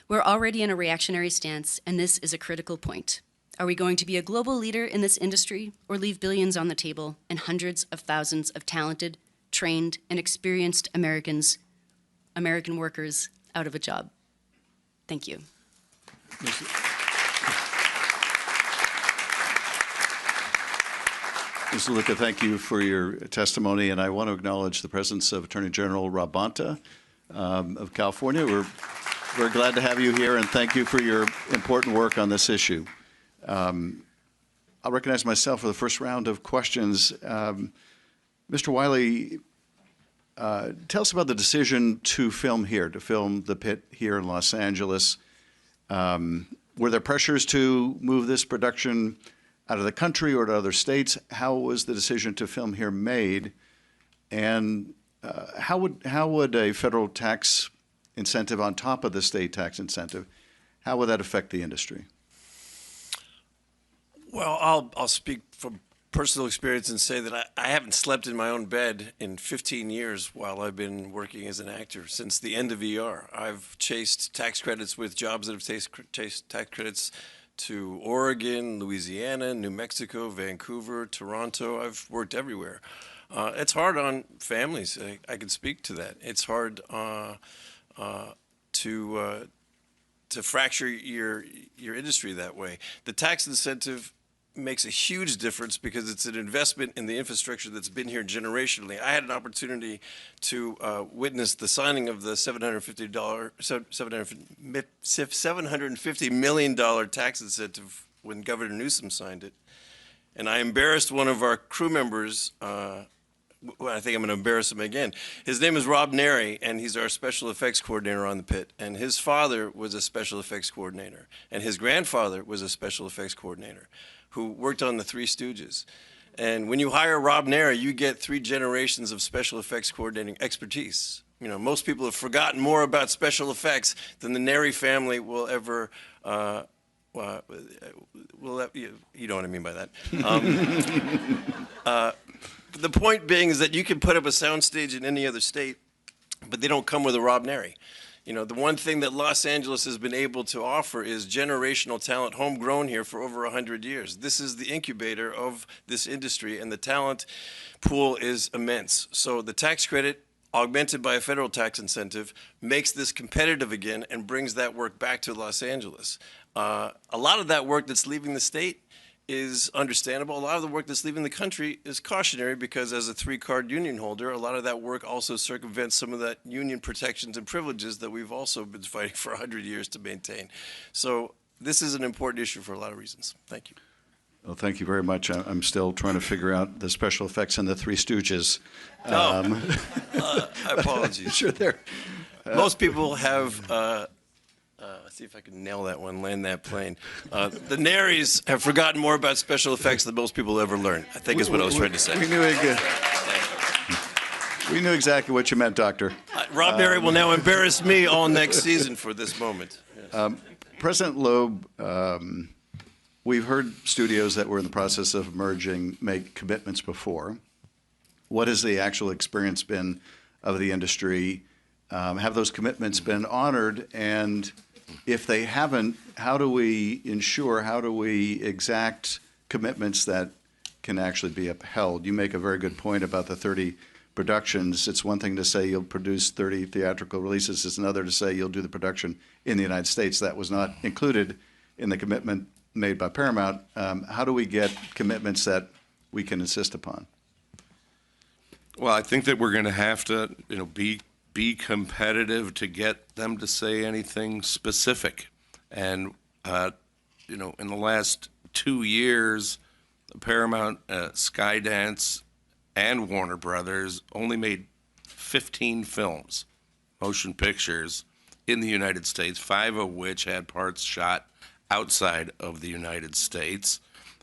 We're already in a reactionary stance, and this is a critical point. Are we going to be a global leader in this industry or leave billions on the table and hundreds of thousands of talented, trained, and experienced American workers out of a job? Thank you. Ms. Luca, thank you for your testimony, and I want to acknowledge the presence of Attorney General Rob Bonta of California. We're very glad to have you here, and thank you for your important work on this issue. I'll recognize myself for the first round of questions. Mr. Wiley, Tell us about the decision to film here, to film The Pit here in Los Angeles. Were there pressures to move this production out of the country or to other states? How was the decision to film here made? And how would a federal tax incentive on top of the state tax incentive, how would that affect the industry? Well, I'll speak from personal experience and say that I haven't slept in my own bed in 15 years while I've been working as an actor since the end of ER. I've chased tax credits with jobs that have chased tax credits to Oregon, Louisiana, New Mexico, Vancouver, Toronto. I've worked everywhere. It's hard on families. I can speak to that. It's hard to fracture your industry that way. The tax incentive makes a huge difference because it's an investment in the infrastructure that's been here generationally. I had an opportunity to witness the signing of the $750 million tax incentive when Governor Newsom signed it. And I embarrassed one of our crew members. Well, I think I'm going to embarrass him again. His name is Rob Neri, and he's our special effects coordinator on The Pit. And his father was a special effects coordinator, and his grandfather was a special effects coordinator who worked on the Three Stooges. And when you hire Rob Neri, you get 3 generations of special effects coordinating expertise. You know, most people have forgotten more about special effects than the Neri family will ever. You know what I mean by that. The point being is that you can put up a soundstage in any other state, but they don't come with a Rob Neri. You know, the one thing that Los Angeles has been able to offer is generational talent, homegrown here for over 100 years. This is the incubator of this industry, and the talent pool is immense. So the tax credit, augmented by a federal tax incentive, makes this competitive again and brings that work back to Los Angeles. A lot of that work that's leaving the state is understandable. A lot of the work that's leaving the country is cautionary because as a 3-card union holder, a lot of that work also circumvents some of that union protections and privileges that we've also been fighting for 100 years to maintain. So this is an important issue for a lot of reasons. Thank you. Well, thank you very much. I'm still trying to figure out the special effects in the Three Stooges. Apologies. Sure, there. Most people have. See if I can nail that one, land that plane. The Neris have forgotten more about special effects than most people ever learn, I think is what I was trying to say. We knew exactly what you meant, Doctor. Rob Neri will now embarrass me all next season for this moment. Yes. President Loeb, we've heard studios that were in the process of merging make commitments before. What has the actual experience been of the industry? Have those commitments been honored? And if they haven't, how do we exact commitments that can actually be upheld? You make a very good point about the 30 productions. It's one thing to say you'll produce 30 theatrical releases. It's another to say you'll do the production in the United States. That was not included in the commitment made by Paramount. How do we get commitments that we can insist upon? Well, I think that we're going to have to, be competitive to get them to say anything specific. And, in the last 2 years, Paramount, Skydance, and Warner Brothers only made 15 films, motion pictures, in the United States, 5 of which had parts shot outside of the United States.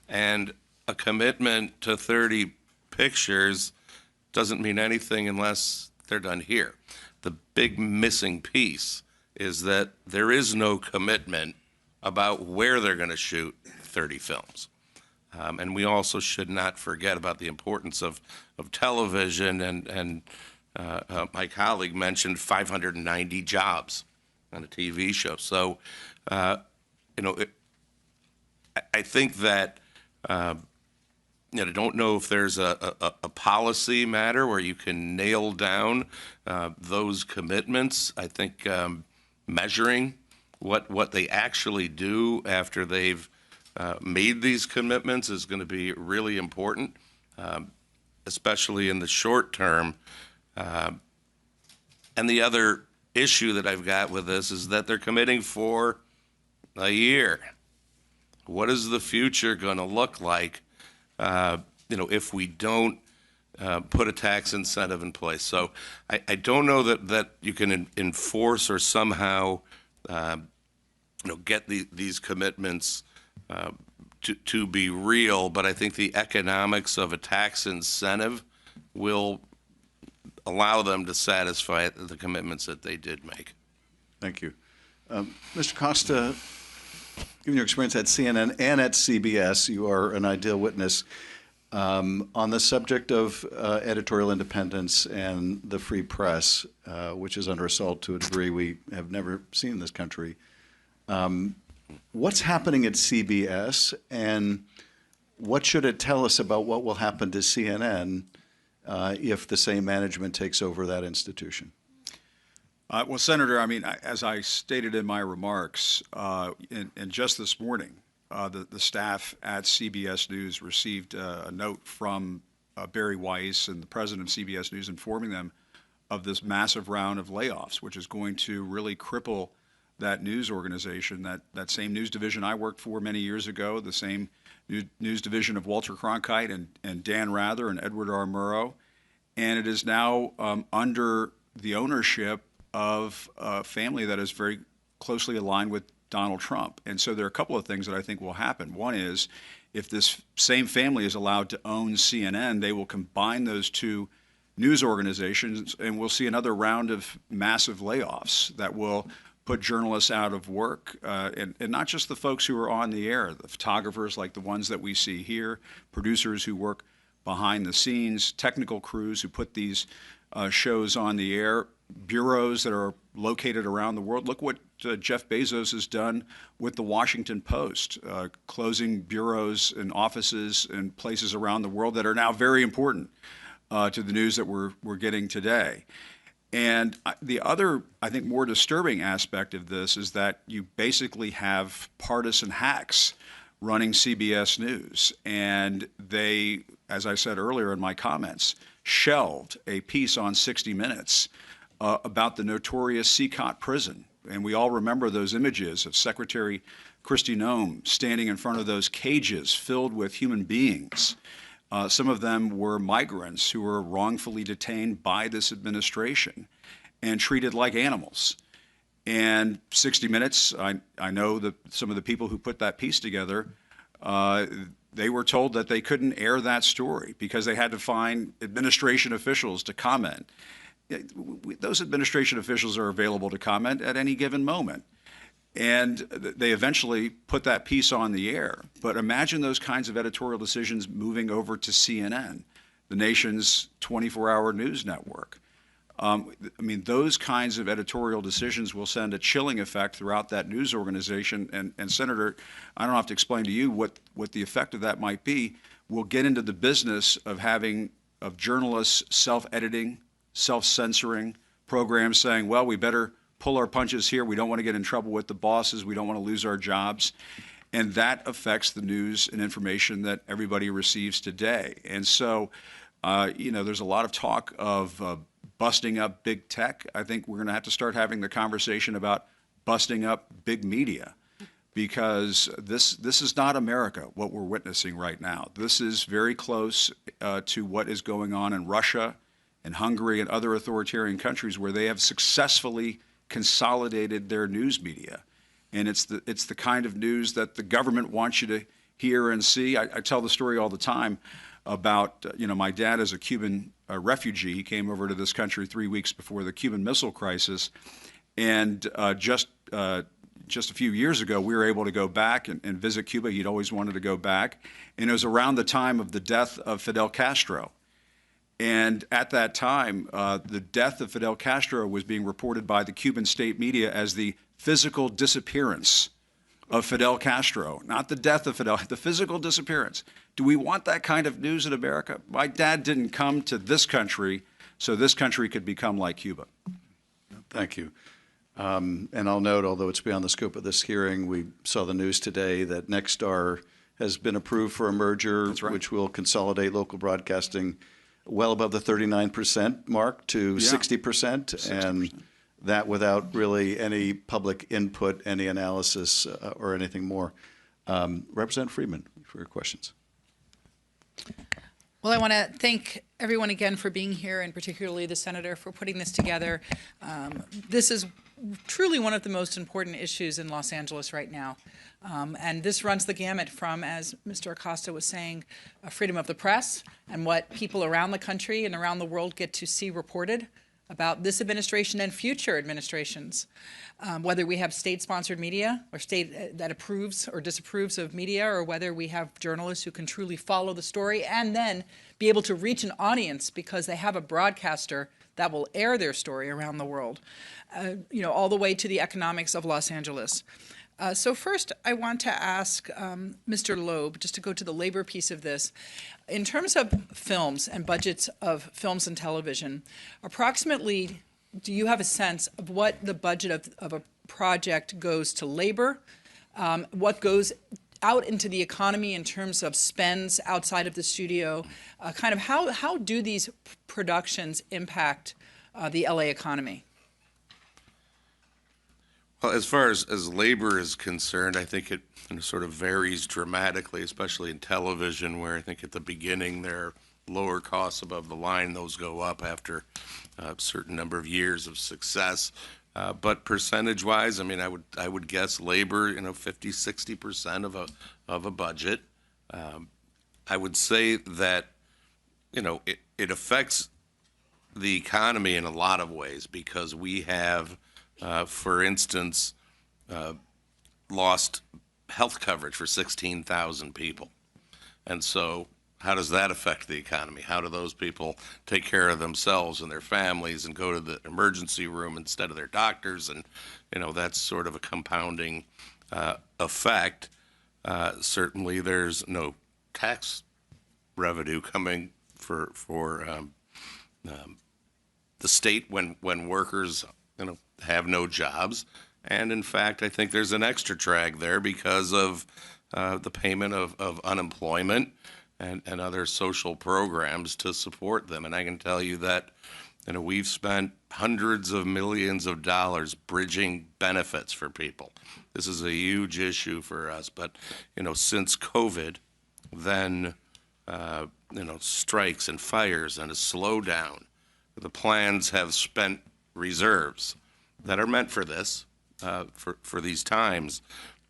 And a commitment to 30 pictures doesn't mean anything unless they're done here. The big missing piece is that there is no commitment about where they're going to shoot 30 films. And we also should not forget about the importance of television, and my colleague mentioned 590 jobs on a TV show. So, I think that, I don't know if there's a policy matter where you can nail down those commitments. I think measuring what they actually do after they've made these commitments is going to be really important, especially in the short term. And the other issue that I've got with this is that they're committing for a year. What is the future going to look like, if we don't put a tax incentive in place. So I don't know that you can enforce or somehow get these commitments to be real, but I think the economics of a tax incentive will allow them to satisfy the commitments that they did make. Thank you. Mr. Costa, given your experience at CNN and at CBS, you are an ideal witness on the subject of editorial independence and the free press, which is under assault to a degree we have never seen in this country. What's happening at CBS, and what should it tell us about what will happen to CNN if the same management takes over that institution? Well, Senator, I mean, as I stated in my remarks, and just this morning, the staff at CBS News received a note from Barry Weiss and the president of CBS News informing them of this massive round of layoffs, which is going to really cripple that news organization, that same news division I worked for many years ago, the same news division of Walter Cronkite and Dan Rather and Edward R. Murrow. And it is now under the ownership of a family that is very closely aligned with Donald Trump. And so there are a couple of things that I think will happen. One is, if this same family is allowed to own CNN, they will combine those two news organizations, and we'll see another round of massive layoffs that will put journalists out of work, and not just the folks who are on the air, the photographers like the ones that we see here, producers who work behind the scenes, technical crews who put these shows on the air, bureaus that are located around the world. Look what Jeff Bezos has done with the Washington Post, closing bureaus and offices in places around the world that are now very important to the news that we're getting today. And the other, I think, more disturbing aspect of this is that you basically have partisan hacks running CBS News. And they, as I said earlier in my comments, shelved a piece on 60 Minutes about the notorious Seacott prison. And we all remember those images of Secretary Kristi Noem standing in front of those cages filled with human beings. Some of them were migrants who were wrongfully detained by this administration and treated like animals. And 60 Minutes, I know that some of the people who put that piece together, they were told that they couldn't air that story because they had to find administration officials to comment. Those administration officials are available to comment at any given moment. And they eventually put that piece on the air. But imagine those kinds of editorial decisions moving over to CNN, the nation's 24-hour news network. I mean, those kinds of editorial decisions will send a chilling effect throughout that news organization. And Senator, I don't have to explain to you what the effect of that might be. We'll get into the business of journalists self-editing, self-censoring programs saying, well, we better pull our punches here. We don't want to get in trouble with the bosses. We don't want to lose our jobs. And that affects the news and information that everybody receives today. And so, there's a lot of talk of busting up big tech. I think we're going to have to start having the conversation about busting up big media, because this is not America, what we're witnessing right now. This is very close to what is going on in Russia and Hungary and other authoritarian countries where they have successfully consolidated their news media. And it's the kind of news that the government wants you to hear and see. I tell the story all the time about, my dad is a Cuban refugee. He came over to this country 3 weeks before the Cuban Missile Crisis. And just a few years ago, we were able to go back and visit Cuba. He'd always wanted to go back. And it was around the time of the death of Fidel Castro. And at that time, the death of Fidel Castro was being reported by the Cuban state media as the physical disappearance of Fidel Castro, not the death of Fidel, the physical disappearance. Do we want that kind of news in America? My dad didn't come to this country so this country could become like Cuba. Thank you. And I'll note, although it's beyond the scope of this hearing, we saw the news today that Nexstar has been approved for a merger, That's right. which will consolidate local broadcasting well above the 39% mark to 60%, and that without really any public input, any analysis, or anything more. Representative Friedman, for your questions. Well, I want to thank everyone again for being here, and particularly the senator for putting this together. This is truly one of the most important issues in Los Angeles right now. And this runs the gamut from, as Mr. Acosta was saying, freedom of the press and what people around the country and around the world get to see reported about this administration and future administrations. Whether we have state-sponsored media or state that approves or disapproves of media, or whether we have journalists who can truly follow the story and then be able to reach an audience because they have a broadcaster that will air their story around the world, all the way to the economics of Los Angeles. So first, I want to ask Mr. Loeb, just to go to the labor piece of this. In terms of films and budgets of films and television, approximately, do you have a sense of what the budget of a project goes to labor, what goes out into the economy in terms of spends outside of the studio, kind of how do these productions impact the LA economy? Well, as far as labor is concerned, I think it sort of varies dramatically, especially in television, where I think at the beginning there are lower costs above the line. Those go up after a certain number of years of success. But percentage-wise, I mean, I would guess labor, 50, 60% of a budget. I would say that, it affects the economy in a lot of ways because we have, for instance, lost health coverage for 16,000 people. And so how does that affect the economy? How do those people take care of themselves and their families and go to the emergency room instead of their doctors? And, that's sort of a compounding effect. Certainly there's no tax revenue coming for the state when workers, have no jobs. And in fact, I think there's an extra drag there because of the payment of unemployment and other social programs to support them. And I can tell you that, we've spent hundreds of millions of dollars bridging benefits for people. This is a huge issue for us. But, since COVID, then, strikes and fires and a slowdown, the plans have spent reserves that are meant for this, for these times.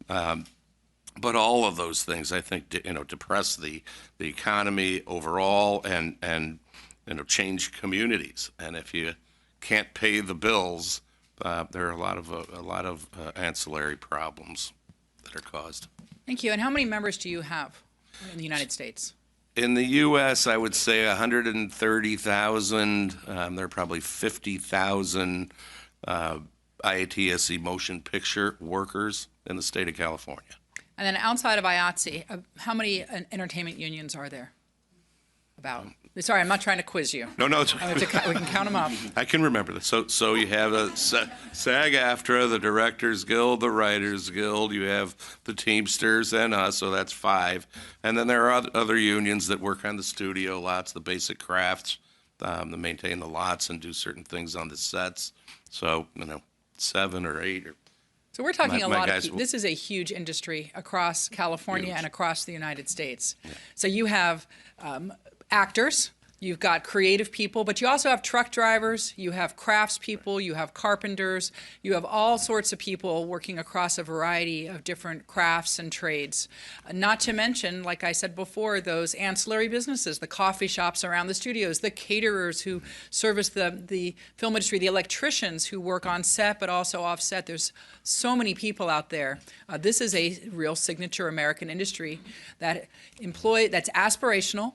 But all of those things, I think, depress the economy overall and change communities. And if you can't pay the bills, there are a lot of ancillary problems that are caused. Thank you. And how many members do you have in the United States? In the U.S., I would say 130,000. There are probably 50,000 IATSE motion picture workers in the state of California. And then outside of IATSE, how many entertainment unions are there? About. Sorry, I'm not trying to quiz you. No. We can count them up. I can remember this. So you have a SAG-AFTRA, the Directors Guild, the Writers Guild. You have the Teamsters and us, so that's 5. And then there are other unions that work on the studio lots, the basic crafts, that maintain the lots and do certain things on the sets. So 7 or 8 or. So we're talking a lot of people. This is a huge industry across California and across the United States. Yeah. So you have actors, you've got creative people, but you also have truck drivers, you have crafts people, you have carpenters, you have all sorts of people working across a variety of different crafts and trades. Not to mention, like I said before, those ancillary businesses, the coffee shops around the studios, the caterers who service the film industry, the electricians who work on set but also off set. There's so many people out there. This is a real signature American industry that's aspirational.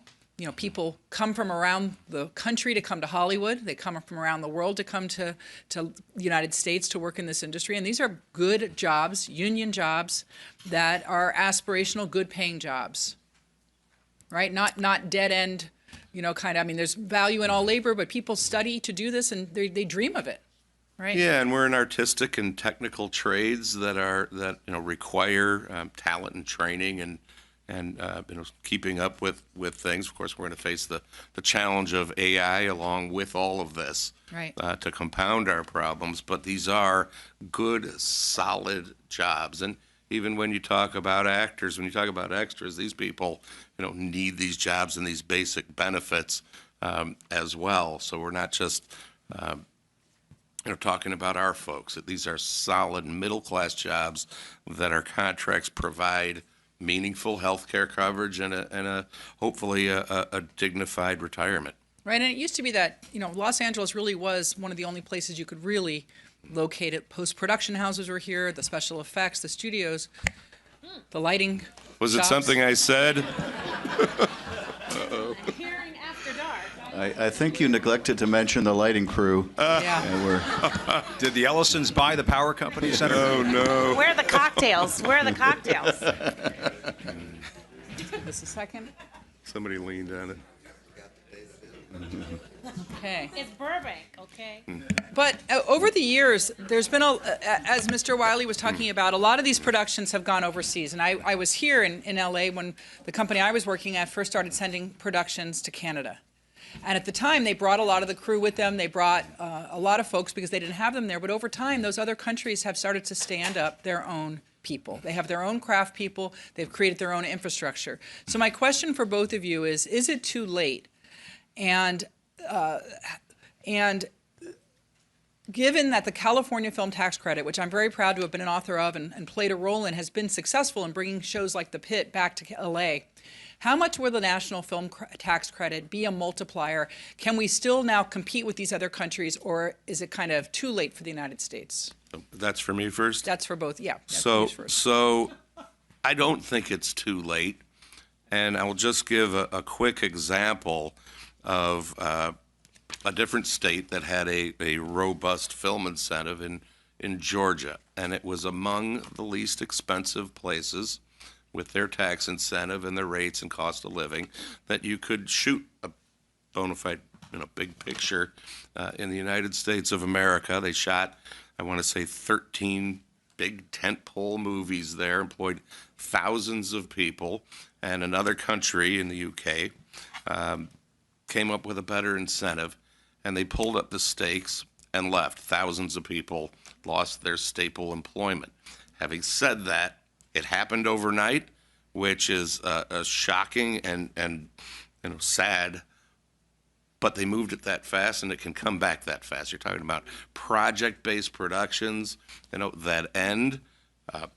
People come from around the country to come to Hollywood. They come from around the world to come to the United States to work in this industry. And these are good jobs, union jobs that are aspirational, good-paying jobs, right? Not dead-end, there's value in all labor, but people study to do this and they dream of it, right? Yeah, and we're in artistic and technical trades that require talent and training and keeping up with things. Of course, we're going to face the challenge of AI along with all of this, right, to compound our problems. But these are good, solid jobs. And even when you talk about actors, when you talk about extras, these people, need these jobs and these basic benefits as well. So we're not just talking about our folks. That these are solid middle-class jobs that our contracts provide meaningful health care coverage and hopefully a dignified retirement. Right, and it used to be that, Los Angeles really was one of the only places you could really locate it. Post-production houses were here, the special effects, the studios, the lighting. Was it shops. something I said? Hearing after dark. I think you neglected to mention the lighting crew. Yeah. Did the Ellisons buy the power company, Senator? Oh, no. Where are the cocktails? Where are the cocktails? This a second. Somebody leaned on it. Okay. It's Burbank, okay? But over the years, there's been, as Mr. Wiley was talking about, a lot of these productions have gone overseas. And I was here in LA when the company I was working at first started sending productions to Canada. And at the time, they brought a lot of the crew with them. They brought a lot of folks because they didn't have them there. But over time, those other countries have started to stand up their own people. They have their own craft people. They've created their own infrastructure. So my question for both of you is it too late? And given that the California Film Tax Credit, which I'm very proud to have been an author of and played a role in, has been successful in bringing shows like The Pit back to LA, how much will the National Film Tax Credit be a multiplier? Can we still now compete with these other countries, or is it kind of too late for the United States? That's for me first? That's for both, yeah. So I don't think it's too late. And I will just give a quick example of a different state that had a robust film incentive in Georgia. And it was among the least expensive places with their tax incentive and their rates and cost of living that you could shoot a bona fide, big picture in the United States of America. They shot, I want to say, 13 big tentpole movies there, employed thousands of people, and another country in the UK came up with a better incentive, and they pulled up the stakes and left. Thousands of people lost their staple employment. Having said that, it happened overnight, which is shocking and sad, but they moved it that fast, and it can come back that fast. You're talking about project-based productions, that end.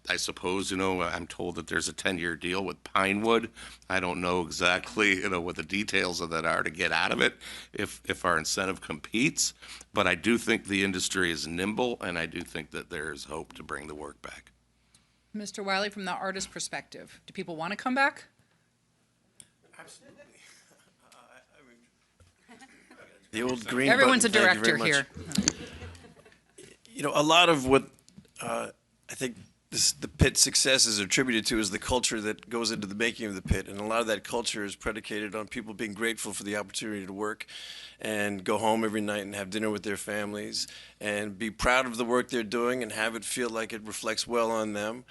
I suppose, I'm told that there's a 10-year deal with Pinewood. I don't know exactly, what the details of that are to get out of it if our incentive competes. But I do think the industry is nimble, and I do think that there is hope to bring the work back. Mr. Wiley, from the artist perspective, do people want to come back? Absolutely. The old green Everyone's button, a thank you director very here. much. A lot of what I think the Pit success is attributed to is the culture that goes into the making of the Pit. And a lot of that culture is predicated on people being grateful for the opportunity to work and go home every night and have dinner with their families and be proud of the work they're doing and have it feel like it reflects well on them.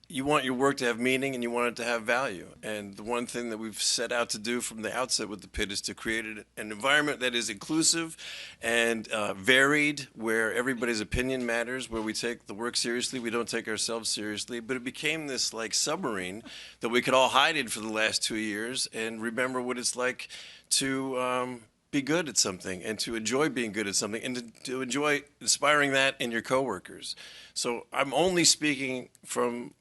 You want your work to have meaning and you want it to have value. And the one thing that we've set out to do from the outset with the Pit is to create an environment that is inclusive and varied, where everybody's opinion matters, where we take the work seriously, we don't take ourselves seriously. But it became this submarine that we could all hide in for the last 2 years and remember what it's like to be good at something and to enjoy being good at something and to enjoy inspiring that in your coworkers. So I'm only speaking from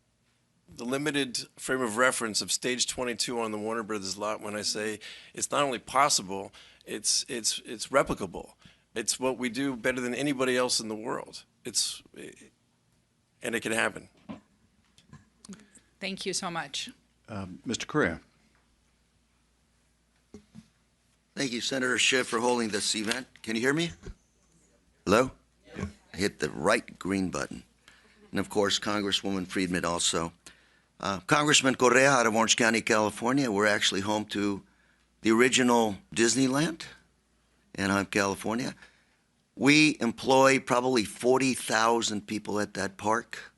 the limited frame of reference of stage 22 on the Warner Brothers lot when I say it's not only possible, it's replicable. It's what we do better than anybody else in the world. And it can happen. Thank you so much. Mr. Correa. Thank you, Senator Schiff, for holding this event. Can you hear me? Hello? Yeah. I hit the right green button. And of course, Congresswoman Friedman also. Congressman Correa out of Orange County, California. We're actually home to the original Disneyland in Anaheim, California. We employ probably 40,000 people at that park.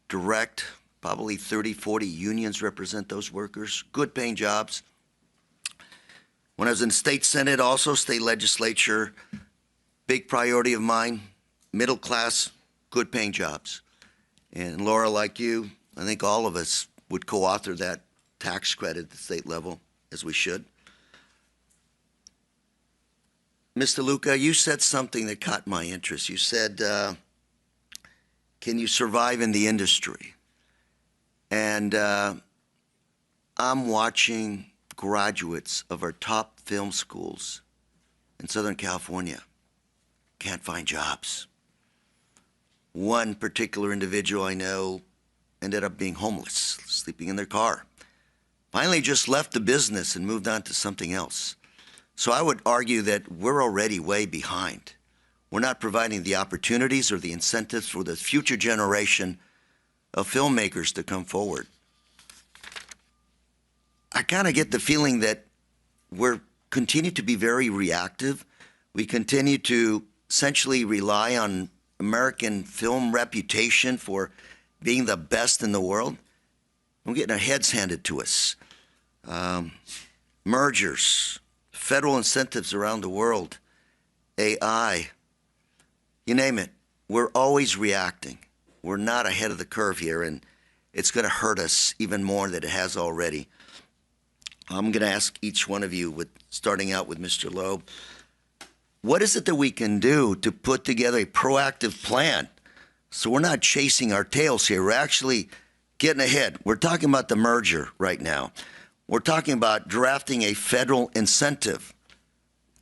Direct, probably 30, 40 unions represent those workers. Good paying jobs. When I was in the state Senate, also state legislature, big priority of mine, middle class, good paying jobs. And Laura, like you, I think all of us would co-author that tax credit at the state level, as we should. Mr. Luca, you said something that caught my interest. You said, can you survive in the industry? And I'm watching graduates of our top film schools in Southern California can't find jobs. One particular individual I know ended up being homeless, sleeping in their car. Finally just left the business and moved on to something else. So I would argue that we're already way behind. We're not providing the opportunities or the incentives for the future generation of filmmakers to come forward. I kind of get the feeling that we're continue to be very reactive. We continue to essentially rely on American film reputation for being the best in the world. We're getting our heads handed to us. Mergers, federal incentives around the world, AI, you name it. We're always reacting. We're not ahead of the curve here, and it's going to hurt us even more than it has already. I'm going to ask each one of you, starting out with Mr. Loeb, what is it that we can do to put together a proactive plan so we're not chasing our tails here? We're actually getting ahead. We're talking about the merger right now. We're talking about drafting a federal incentive.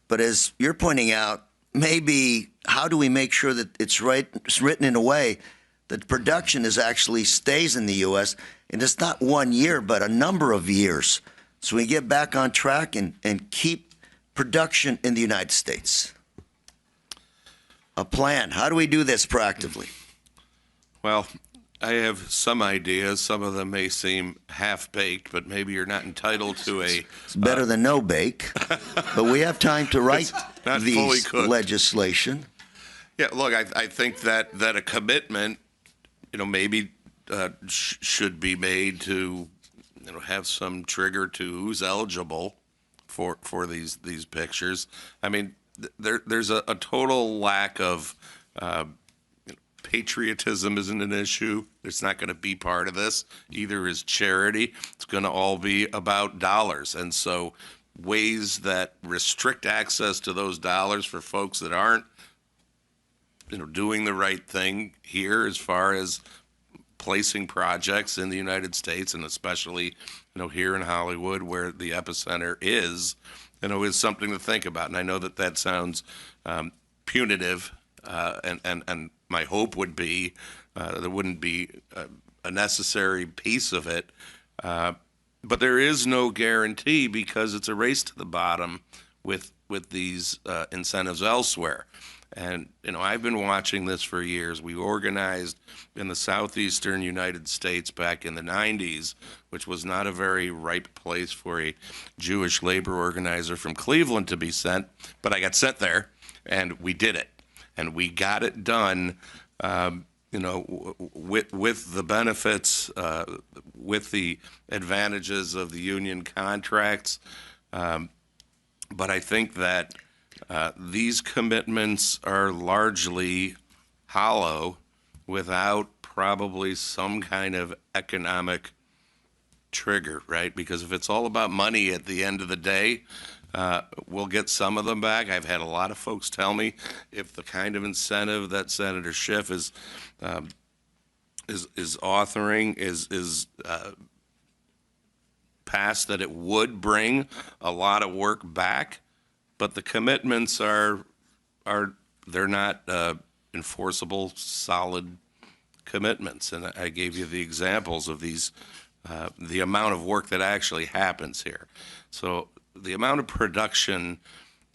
But as you're pointing out, maybe how do we make sure that it's written in a way that production actually stays in the U.S., and it's not 1 year, but a number of years, so we get back on track and keep production in the United States? A plan. How do we do this proactively? Well, I have some ideas. Some of them may seem half-baked, but maybe you're not entitled to a... It's better than no bake, but we have time to write these legislation. Yeah, look, I think that a commitment, maybe should be made to, have some trigger to who's eligible for these pictures. I mean, there's a total lack of patriotism isn't an issue. It's not going to be part of this. Either is charity. It's going to all be about dollars. And so ways that restrict access to those dollars for folks that aren't, doing the right thing here as far as placing projects in the United States, and especially, here in Hollywood where the epicenter is something to think about. And I know that sounds punitive, and my hope would be there wouldn't be a necessary piece of it. But there is no guarantee, because it's a race to the bottom with these incentives elsewhere. And, I've been watching this for years. We organized in the southeastern United States back in the 90s, which was not a very ripe place for a Jewish labor organizer from Cleveland to be sent. But I got sent there, and we did it. And we got it done, with the benefits, with the advantages of the union contracts. But I think that these commitments are largely hollow without probably some kind of economic trigger, right? Because if it's all about money at the end of the day, we'll get some of them back. I've had a lot of folks tell me if the kind of incentive that Senator Schiff is authoring is passed, that it would bring a lot of work back. But the commitments they're not enforceable, solid commitments. And I gave you the examples of these, the amount of work that actually happens here. So the amount of production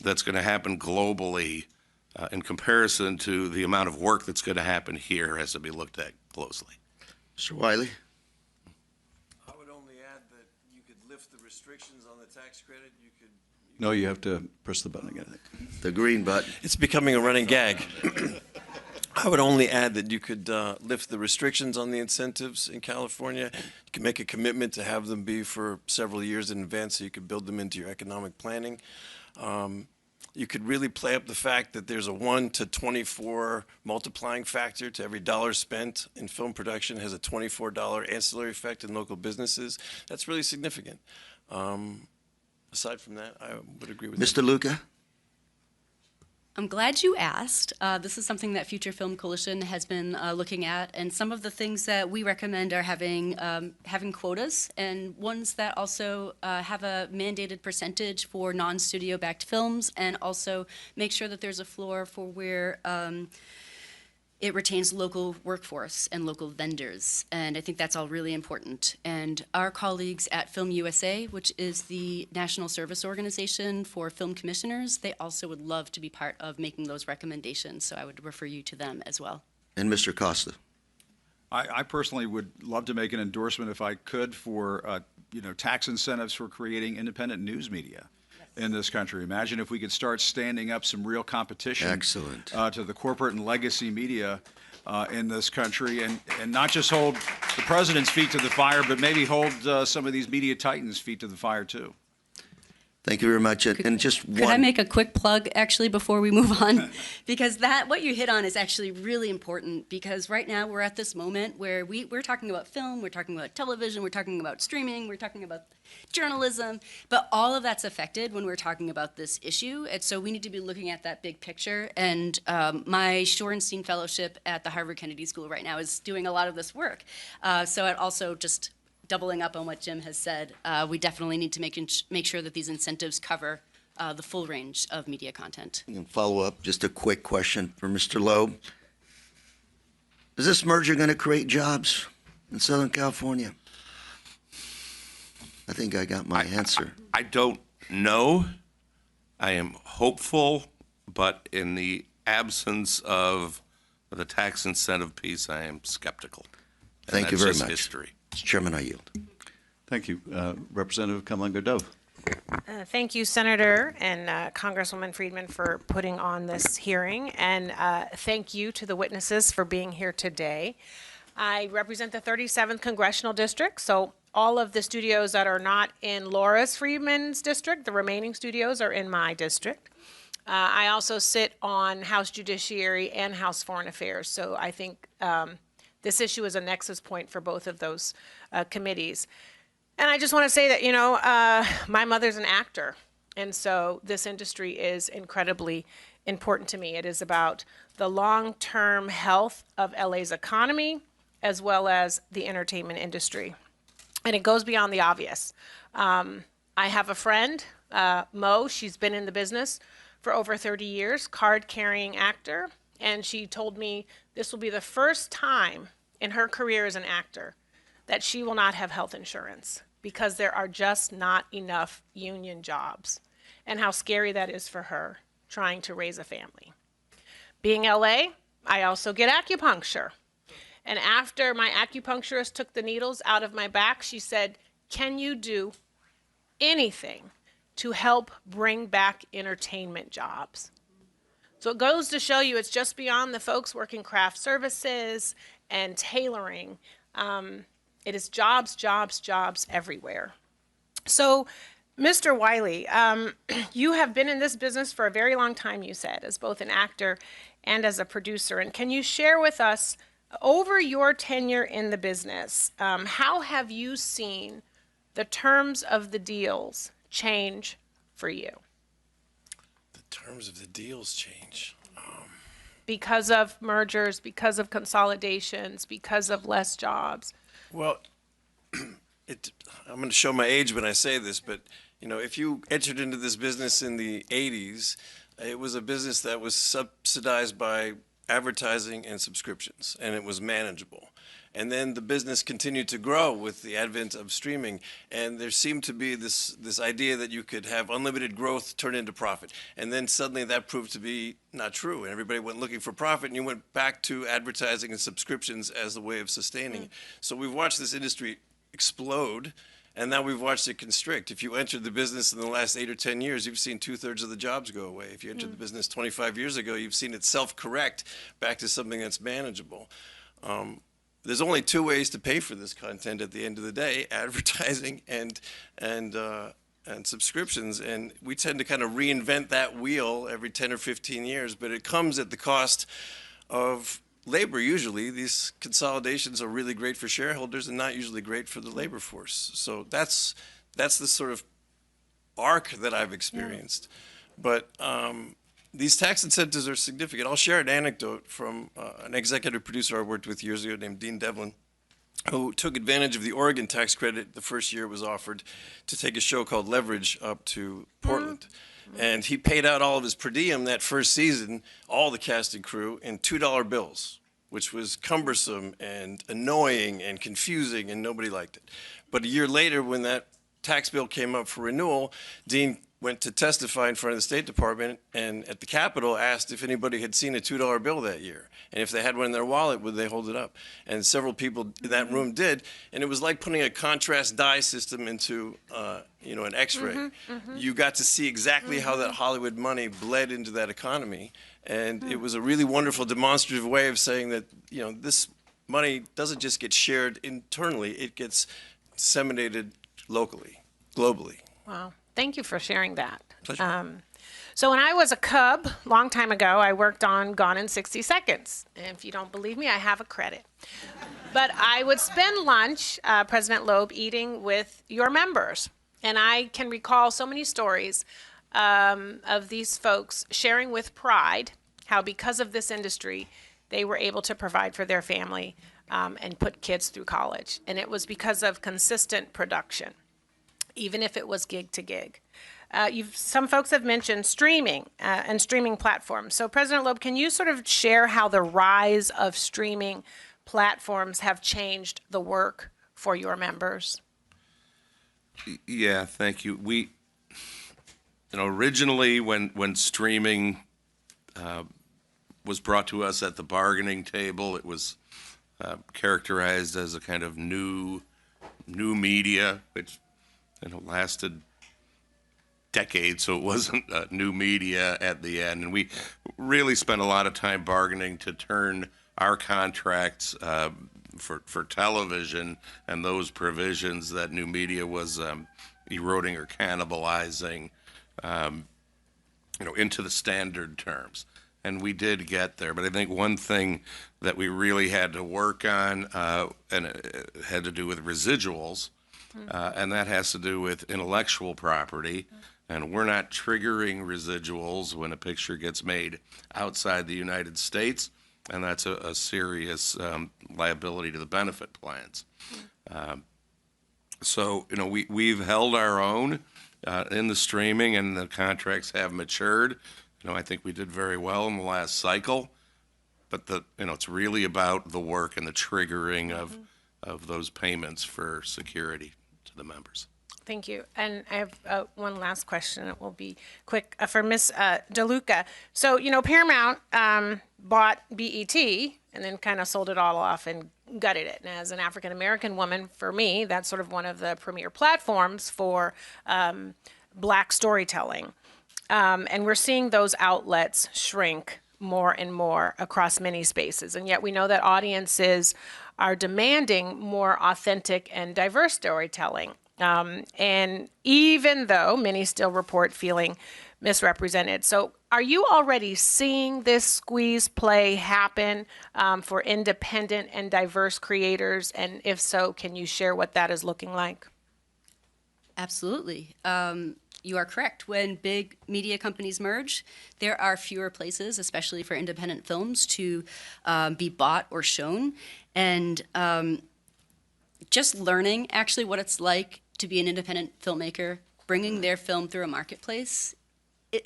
that's going to happen globally in comparison to the amount of work that's going to happen here has to be looked at closely. Mr. Wiley? I would only add that you could lift the restrictions on the tax credit. No, you have to press the button again. The green button. It's becoming a running gag. I would only add that you could lift the restrictions on the incentives in California. You can make a commitment to have them be for several years in advance, so you could build them into your economic planning. You could really play up the fact that there's a 1 to 24 multiplying factor to every dollar spent in film production. Has a $24 ancillary effect in local businesses. That's really significant. Aside from that, I would agree with Mr. Luca? I'm glad you asked. This is something that Future Film Coalition has been looking at, and some of the things that we recommend are having quotas, and ones that also have a mandated percentage for non-studio backed films, and also make sure that there's a floor for where it retains local workforce and local vendors, and I think that's all really important. And our colleagues at Film USA, which is the national service organization for film commissioners, they also would love to be part of making those recommendations, so I would refer you to them as well. And Mr. Costa. I personally would love to make an endorsement, if I could, for tax incentives for creating independent news media in this country. Imagine if we could start standing up some real competition Excellent. To the corporate and legacy media in this country, and not just hold the president's feet to the fire, but maybe hold some of these media titans' feet to the fire too. Thank you very much. And just one. Could I make a quick plug, actually, before we move on? Because what you hit on is actually really important, because right now we're at this moment where we're talking about film, we're talking about television, we're talking about streaming, we're talking about journalism, but all of that's affected when we're talking about this issue, and so we need to be looking at that big picture. And my Shorenstein Fellowship at the Harvard Kennedy School right now is doing a lot of this work. So it also just doubling up on what Jim has said, we definitely need to make sure that these incentives cover the full range of media content. And follow up, just a quick question for Mr. Loeb. Is this merger going to create jobs in Southern California? I think I got my answer. I don't know. I am hopeful, but in the absence of the tax incentive piece, I am skeptical. And Thank you that's very just much. History. Mr. Chairman, I yield. Thank you. Representative Kamlanger-Dove. Thank you, Senator and Congresswoman Friedman, for putting on this hearing, and thank you to the witnesses for being here today. I represent the 37th Congressional District, so all of the studios that are not in Laura's Friedman's district, the remaining studios are in my district. I also sit on House Judiciary and House Foreign Affairs, so I think this issue is a nexus point for both of those committees. And I just want to say that, my mother's an actor, and so this industry is incredibly important to me. It is about the long-term health of LA's economy, as well as the entertainment industry. And it goes beyond the obvious. I have a friend, Mo, she's been in the business for over 30 years, card-carrying actor, and she told me this will be the first time in her career as an actor that she will not have health insurance because there are just not enough union jobs, and how scary that is for her trying to raise a family. Being LA, I also get acupuncture. And after my acupuncturist took the needles out of my back, she said, "Can you do anything to help bring back entertainment jobs?" So it goes to show you it's just beyond the folks working craft services and tailoring. It is jobs, jobs, jobs everywhere. So, Mr. Wiley, you have been in this business for a very long time, you said, as both an actor and as a producer. And can you share with us, over your tenure in the business, how have you seen the terms of the deals change for you? The terms of the deals change. Because of mergers, because of consolidations, because of less jobs? Well, I'm going to show my age when I say this, but if you entered into this business in the 80s, it was a business that was subsidized by advertising and subscriptions, and it was manageable. And then the business continued to grow with the advent of streaming, and there seemed to be this idea that you could have unlimited growth turn into profit. And then suddenly that proved to be not true, and everybody went looking for profit, and you went back to advertising and subscriptions as the way of sustaining it. So we've watched this industry explode, and now we've watched it constrict. If you entered the business in the last 8 or 10 years, you've seen 2/3 of the jobs go away. If you entered the business 25 years ago, you've seen it self-correct back to something that's manageable. There's only two ways to pay for this content at the end of the day: advertising and subscriptions. And we tend to kind of reinvent that wheel every 10 or 15 years, but it comes at the cost of labor. Usually these consolidations are really great for shareholders and not usually great for the labor force. So that's the sort of arc that I've experienced. But these tax incentives are significant. I'll share an anecdote from an executive producer I worked with years ago named Dean Devlin, who took advantage of the Oregon tax credit the first year it was offered to take a show called Leverage up to Portland. And he paid out all of his per diem that first season, all the cast and crew, in $2 bills, which was cumbersome and annoying and confusing, and nobody liked it. But a year later, when that tax bill came up for renewal, Dean went to testify in front of the State Department and at the Capitol asked if anybody had seen a $2 bill that year. And if they had one in their wallet, would they hold it up? And several people in that room did. And it was like putting a contrast dye system into an X-ray. You got to see exactly how that Hollywood money bled into that economy. And it was a really wonderful demonstrative way of saying that, this money doesn't just get shared internally, it gets disseminated locally, globally. Wow. Thank you for sharing that. Pleasure. So when I was a cub, long time ago, I worked on Gone in 60 Seconds. And if you don't believe me, I have a credit. But I would spend lunch, President Loeb, eating with your members. And I can recall so many stories of these folks sharing with pride how because of this industry, they were able to provide for their family and put kids through college. And it was because of consistent production, even if it was gig to gig. Some folks have mentioned streaming and streaming platforms. So President Loeb, can you sort of share how the rise of streaming platforms have changed the work for your members? Yeah, thank you. We, originally when streaming was brought to us at the bargaining table, it was characterized as a kind of new media, which lasted decades, so it wasn't new media at the end. And we really spent a lot of time bargaining to turn our contracts for television and those provisions that new media was eroding or cannibalizing, into the standard terms. And we did get there. But I think one thing that we really had to work on, and it had to do with residuals, and that has to do with intellectual property. And we're not triggering residuals when a picture gets made outside the United States, and that's a serious liability to the benefit plans. So, we've held our own in the streaming, and the contracts have matured. I think we did very well in the last cycle, but it's really about the work and the triggering of those payments for security to the members. Thank you. And I have one last question. It will be quick for Ms. DeLuca. So, Paramount bought BET and then kind of sold it all off and gutted it. And as an African-American woman, for me, that's sort of one of the premier platforms for Black storytelling. And we're seeing those outlets shrink more and more across many spaces. And yet we know that audiences are demanding more authentic and diverse storytelling. And even though many still report feeling misrepresented. So are you already seeing this squeeze play happen for independent and diverse creators? And if so, can you share what that is looking like? Absolutely. You are correct. When big media companies merge, there are fewer places, especially for independent films, to be bought or shown. And just learning actually what it's like to be an independent filmmaker, bringing their film through a marketplace,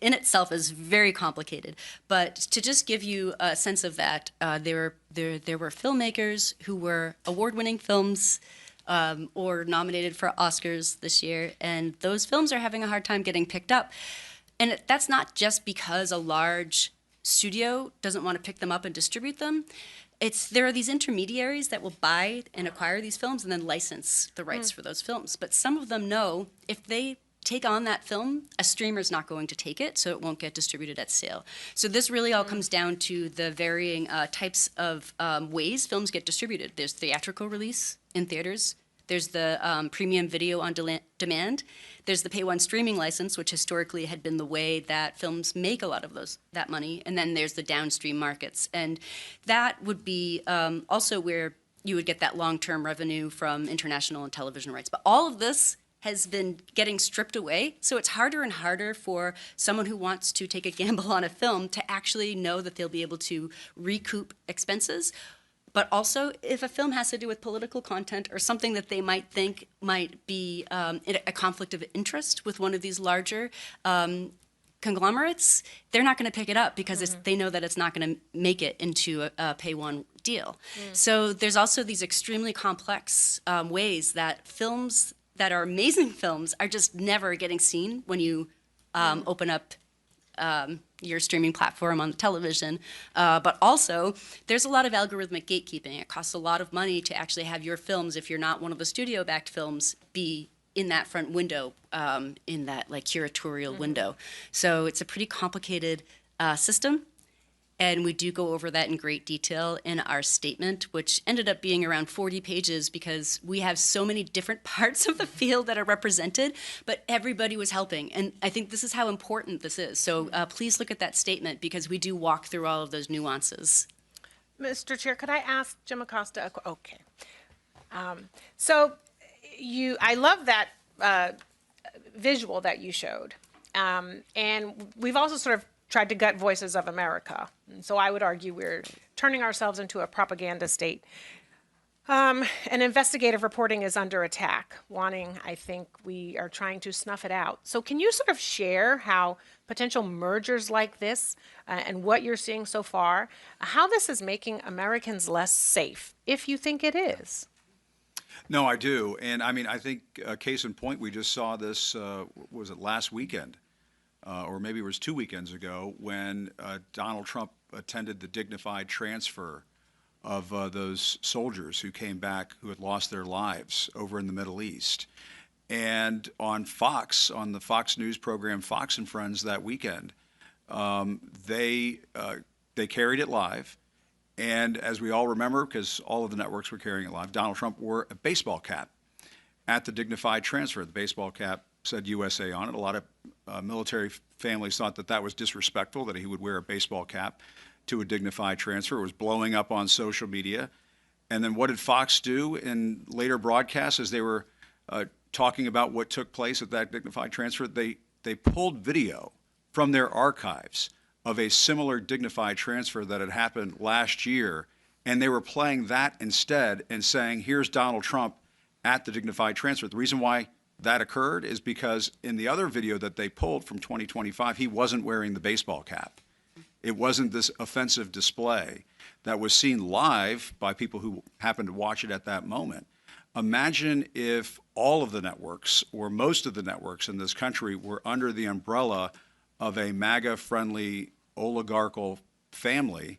in itself is very complicated. But to just give you a sense of that, there were filmmakers who were award-winning films or nominated for Oscars this year, and those films are having a hard time getting picked up. And that's not just because a large studio doesn't want to pick them up and distribute them. There are these intermediaries that will buy and acquire these films and then license the rights for those films. But some of them know if they take on that film, a streamer's not going to take it, so it won't get distributed at sale. So this really all comes down to the varying types of ways films get distributed. There's theatrical release in theaters. There's the premium video on demand. There's the pay-one streaming license, which historically had been the way that films make a lot of that money. And then there's the downstream markets. And that would be also where you would get that long-term revenue from international and television rights. But all of this has been getting stripped away. So it's harder and harder for someone who wants to take a gamble on a film to actually know that they'll be able to recoup expenses. But also, if a film has to do with political content or something that they might think might be a conflict of interest with one of these larger conglomerates, they're not going to pick it up because they know that it's not going to make it into a pay one deal. So there's also these extremely complex ways that films that are amazing films are just never getting seen when you open up your streaming platform on the television. But also, there's a lot of algorithmic gatekeeping. It costs a lot of money to actually have your films, if you're not one of the studio-backed films, be in that front window, in that like curatorial window. So it's a pretty complicated system. And we do go over that in great detail in our statement, which ended up being around 40 pages because we have so many different parts of the field that are represented, but everybody was helping. And I think this is how important this is. So please look at that statement because we do walk through all of those nuances. Mr. Chair, could I ask Jim Acosta? Okay. So I love that visual that you showed. And we've also sort of tried to gut Voices of America. And so I would argue we're turning ourselves into a propaganda state. And investigative reporting is under attack, I think we are trying to snuff it out. So can you sort of share how potential mergers like this and what you're seeing so far, how this is making Americans less safe, if you think it is? No, I do. And I mean, I think case in point, we just saw this, was it last weekend? Or maybe it was 2 weekends ago when Donald Trump attended the dignified transfer of those soldiers who came back who had lost their lives over in the Middle East. And on Fox, on the Fox News program Fox and Friends that weekend, they carried it live. And as we all remember, because all of the networks were carrying it live, Donald Trump wore a baseball cap at the dignified transfer. The baseball cap said USA on it. A lot of military families thought that that was disrespectful, that he would wear a baseball cap to a dignified transfer. It was blowing up on social media. And then what did Fox do in later broadcasts as they were talking about what took place at that dignified transfer? They pulled video from their archives of a similar dignified transfer that had happened last year, and they were playing that instead and saying, here's Donald Trump at the dignified transfer. The reason why that occurred is because in the other video that they pulled from 2025, he wasn't wearing the baseball cap. It wasn't this offensive display that was seen live by people who happened to watch it at that moment. Imagine if all of the networks or most of the networks in this country were under the umbrella of a MAGA-friendly oligarchical family,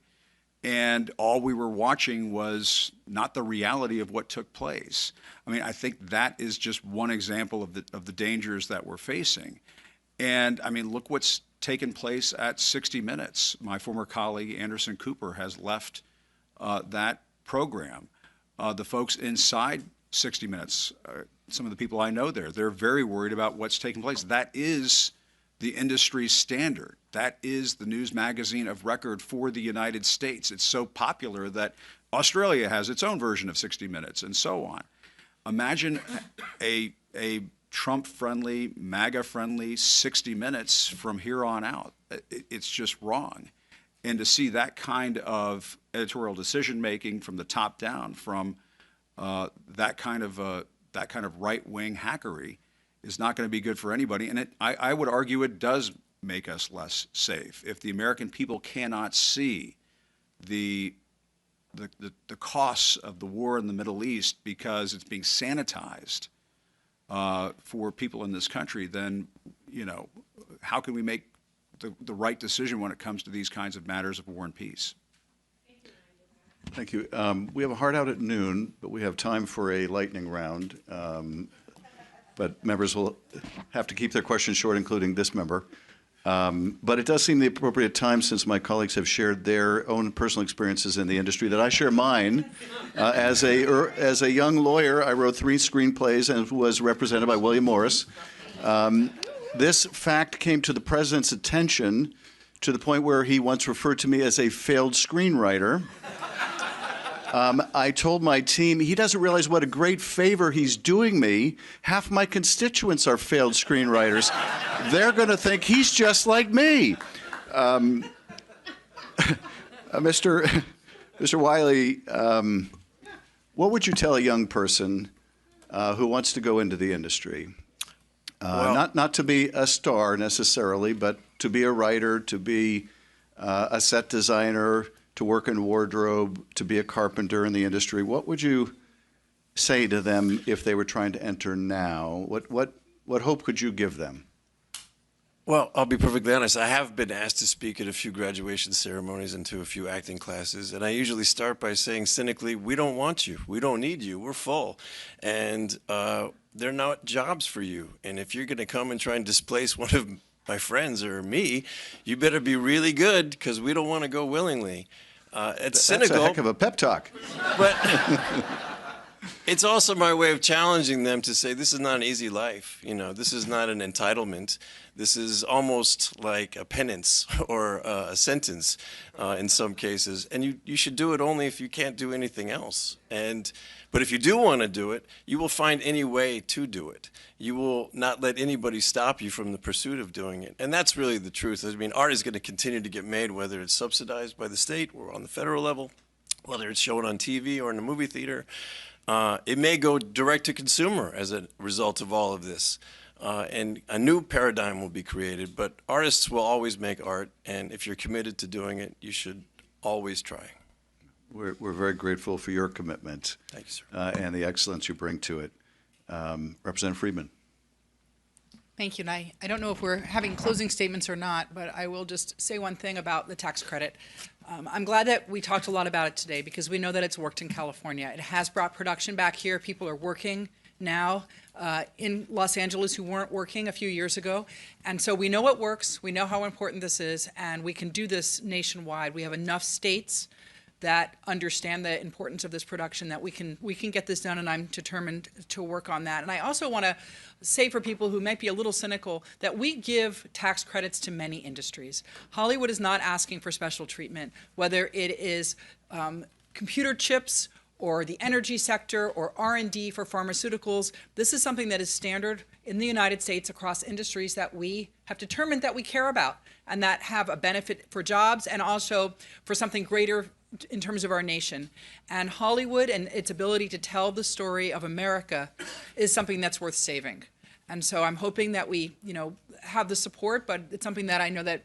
and all we were watching was not the reality of what took place. I mean, I think that is just one example of the dangers that we're facing. And I mean, look what's taken place at 60 Minutes. My former colleague Anderson Cooper has left that program. The folks inside 60 Minutes, some of the people I know there, they're very worried about what's taking place. That is the industry standard. That is the news magazine of record for the United States. It's so popular that Australia has its own version of 60 Minutes and so on. Imagine a Trump-friendly, MAGA-friendly 60 Minutes from here on out. It's just wrong. And to see that kind of editorial decision-making from the top down, from that kind of right-wing hackery, is not going to be good for anybody. And I would argue it does make us less safe. If the American people cannot see the costs of the war in the Middle East because it's being sanitized for people in this country, then, you know, how can we make the right decision when it comes to these kinds of matters of war and peace? Thank you. We have a hard out at noon, but we have time for a lightning round. But members will have to keep their questions short, including this member. But it does seem the appropriate time, since my colleagues have shared their own personal experiences in the industry, that I share mine. As a young lawyer, I wrote 3 screenplays and was represented by William Morris. This fact came to the president's attention to the point where he once referred to me as a failed screenwriter. I told my team, he doesn't realize what a great favor he's doing me. Half my constituents are failed screenwriters. They're going to think he's just like me. Mr. Wiley, what would you tell a young person who wants to go into the industry? Not to be a star necessarily, but to be a writer, to be a set designer, to work in wardrobe, to be a carpenter in the industry. What would you say to them if they were trying to enter now? What hope could you give them? Well, I'll be perfectly honest. I have been asked to speak at a few graduation ceremonies and to a few acting classes, and I usually start by saying cynically, we don't want you. We don't need you. We're full. And they're not jobs for you. And if you're going to come and try and displace one of my friends or me, you better be really good because we don't want to go willingly. It's cynical. That's a heck of a pep talk. But it's also my way of challenging them to say, this is not an easy life. You know, this is not an entitlement. This is almost like a penance or a sentence in some cases. And you should do it only if you can't do anything else. But if you do want to do it, you will find any way to do it. You will not let anybody stop you from the pursuit of doing it. And that's really the truth. I mean, art is going to continue to get made, whether it's subsidized by the state or on the federal level, whether it's shown on TV or in a movie theater. It may go direct to consumer as a result of all of this. And a new paradigm will be created, but artists will always make art, and if you're committed to doing it, you should always try. We're very grateful for your commitment. Thank you, sir. And the excellence you bring to it. Representative Friedman. Thank you. And I don't know if we're having closing statements or not, but I will just say one thing about the tax credit. I'm glad that we talked a lot about it today because we know that it's worked in California. It has brought production back here. People are working now in Los Angeles who weren't working a few years ago. And so we know it works. We know how important this is, and we can do this nationwide. We have enough states that understand the importance of this production that we can get this done, and I'm determined to work on that. And I also want to say for people who might be a little cynical that we give tax credits to many industries. Hollywood is not asking for special treatment, whether it is computer chips or the energy sector or R&D for pharmaceuticals. This is something that is standard in the United States across industries that we have determined that we care about and that have a benefit for jobs and also for something greater in terms of our nation. And Hollywood and its ability to tell the story of America is something that's worth saving. And so I'm hoping that we, have the support, but it's something that I know that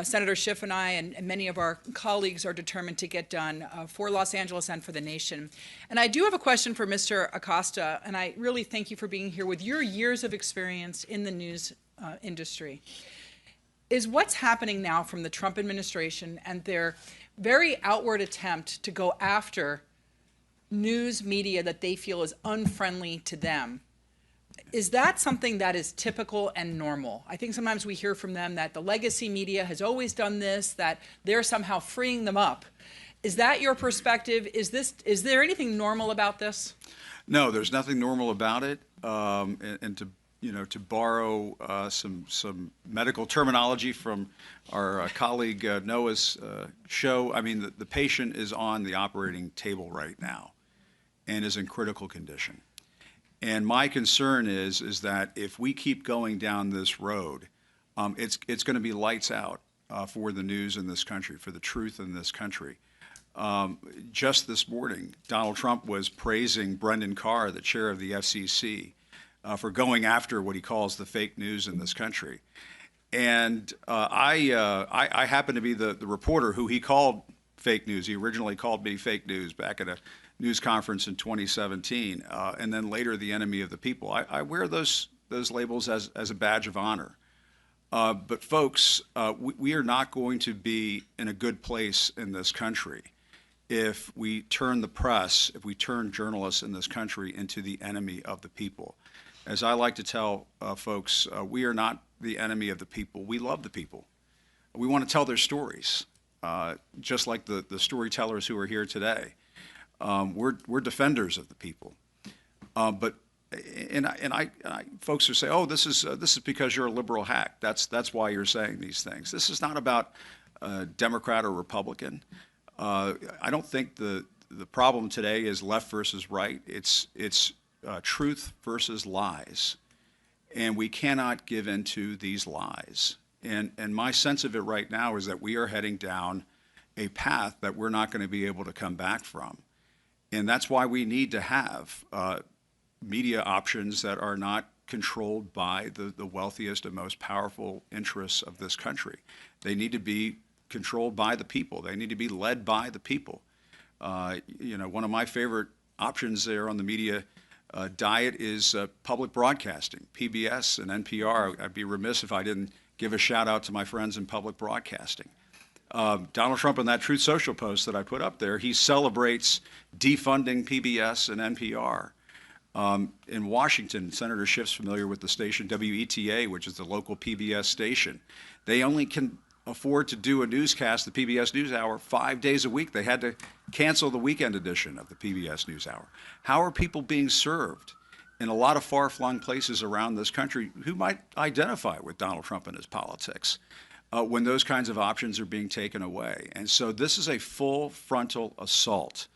Senator Schiff and I and many of our colleagues are determined to get done for Los Angeles and for the nation. And I do have a question for Mr. Acosta, and I really thank you for being here with your years of experience in the news industry. Is what's happening now from the Trump administration and their very outward attempt to go after news media that they feel is unfriendly to them, is that something that is typical and normal? I think sometimes we hear from them that the legacy media has always done this, that they're somehow freeing them up. Is that your perspective? Is there anything normal about this? No, there's nothing normal about it. And to borrow some medical terminology from our colleague Noah's show, I mean, the patient is on the operating table right now and is in critical condition. And my concern is that if we keep going down this road, it's going to be lights out for the news in this country, for the truth in this country. Just this morning, Donald Trump was praising Brendan Carr, the chair of the FCC, for going after what he calls the fake news in this country. And I happen to be the reporter who he called fake news. He originally called me fake news back at a news conference in 2017, and then later the enemy of the people. I wear those labels as a badge of honor. But folks, we are not going to be in a good place in this country if we turn the press, if we turn journalists in this country into the enemy of the people. As I like to tell folks, we are not the enemy of the people. We love the people. We want to tell their stories, just like the storytellers who are here today. We're defenders of the people. But folks who say, "Oh, this is because you're a liberal hack. That's why you're saying these things." This is not about Democrat or Republican. I don't think the the problem today is left versus right. It's truth versus lies. And we cannot give in to these lies. And my sense of it right now is that we are heading down a path that we're not going to be able to come back from. And that's why we need to have media options that are not controlled by the wealthiest and most powerful interests of this country. They need to be controlled by the people. They need to be led by the people. One of my favorite options there on the media diet is public broadcasting, PBS and NPR. I'd be remiss if I didn't give a shout out to my friends in public broadcasting. Donald Trump, in that Truth Social post that I put up there, he celebrates defunding PBS and NPR. In Washington, Senator Schiff's familiar with the station WETA, which is the local PBS station. They only can afford to do a newscast, the PBS NewsHour, 5 days a week. They had to cancel the weekend edition of the PBS NewsHour. How are people being served in a lot of far-flung places around this country who might identify with Donald Trump and his politics when those kinds of options are being taken away? And so this is a full frontal assault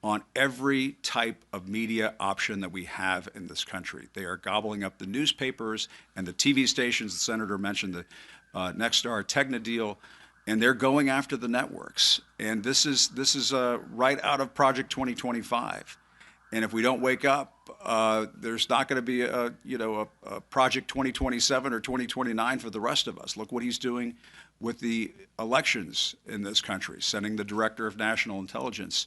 on every type of media option that we have in this country. They are gobbling up the newspapers and the TV stations. The senator mentioned the Nexstar Tegna deal, and they're going after the networks. And this is right out of Project 2025. And if we don't wake up, there's not going to be a Project 2027 or 2029 for the rest of us. Look what he's doing with the elections in this country, sending the director of national intelligence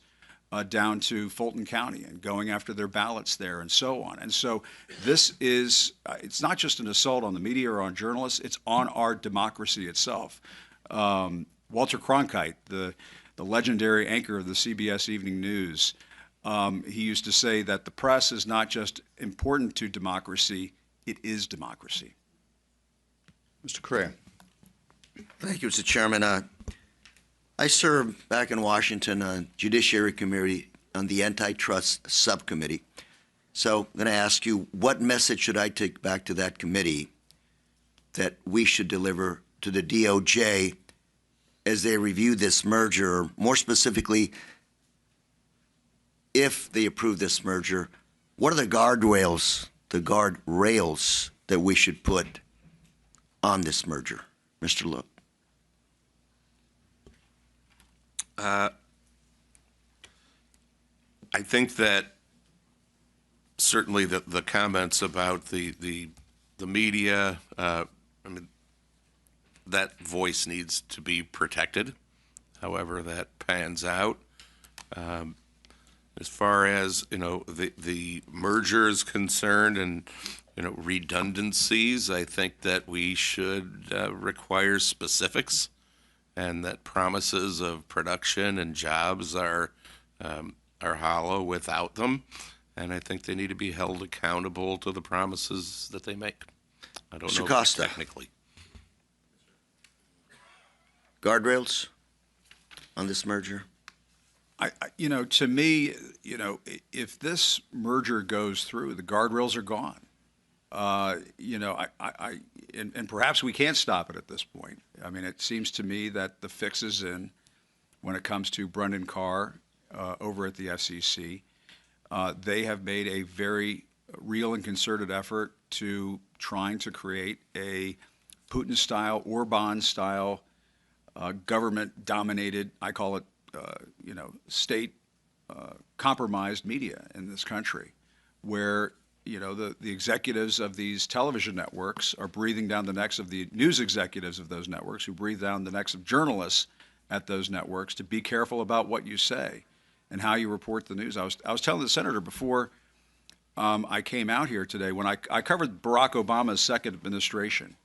down to Fulton County and going after their ballots there and so on. And so this is, it's not just an assault on the media or on journalists, it's on our democracy itself. Walter Cronkite, the legendary anchor of the CBS Evening News, he used to say that the press is not just important to democracy, it is democracy. Mr. Cray. Thank you, Mr. Chairman. I served back in Washington on Judiciary Committee on the Antitrust Subcommittee. So I'm going to ask you, what message should I take back to that committee that we should deliver to the DOJ as they review this merger, or more specifically, if they approve this merger, what are the guardrails that we should put on this merger? Mr. Look. I think that certainly the comments about the media, I mean, that voice needs to be protected, however that pans out. As far as, the merger is concerned and, redundancies, I think that we should require specifics, and that promises of production and jobs are hollow without them. And I think they need to be held accountable to the promises that they make. I don't Mr. know Costa. technically. Guardrails on this merger? To me, if this merger goes through, the guardrails are gone. And perhaps we can't stop it at this point. I mean, it seems to me that the fix is in when it comes to Brendan Carr over at the FCC. They have made a very real and concerted effort to trying to create a Putin-style, Orban-style, government-dominated, I call it, state compromised media in this country, where the executives of these television networks are breathing down the necks of the news executives of those networks, who breathe down the necks of journalists at those networks to be careful about what you say and how you report the news. I was telling the senator before I came out here today, when I covered Barack Obama's second administration,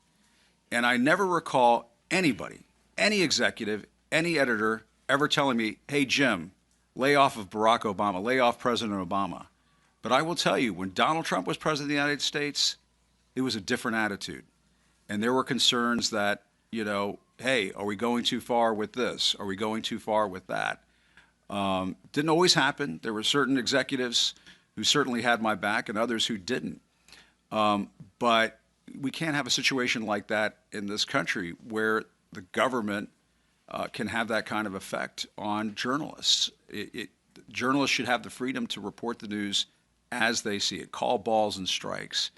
and I never recall anybody, any executive, any editor ever telling me, hey, Jim, lay off of Barack Obama, lay off President Obama. But I will tell you, when Donald Trump was president of the United States, it was a different attitude. And there were concerns that, hey, are we going too far with this? Are we going too far with that? Didn't always happen. There were certain executives who certainly had my back and others who didn't. But we can't have a situation like that in this country where the government can have that kind of effect on journalists. journalists should have the freedom to report the news as they see it, call balls and strikes.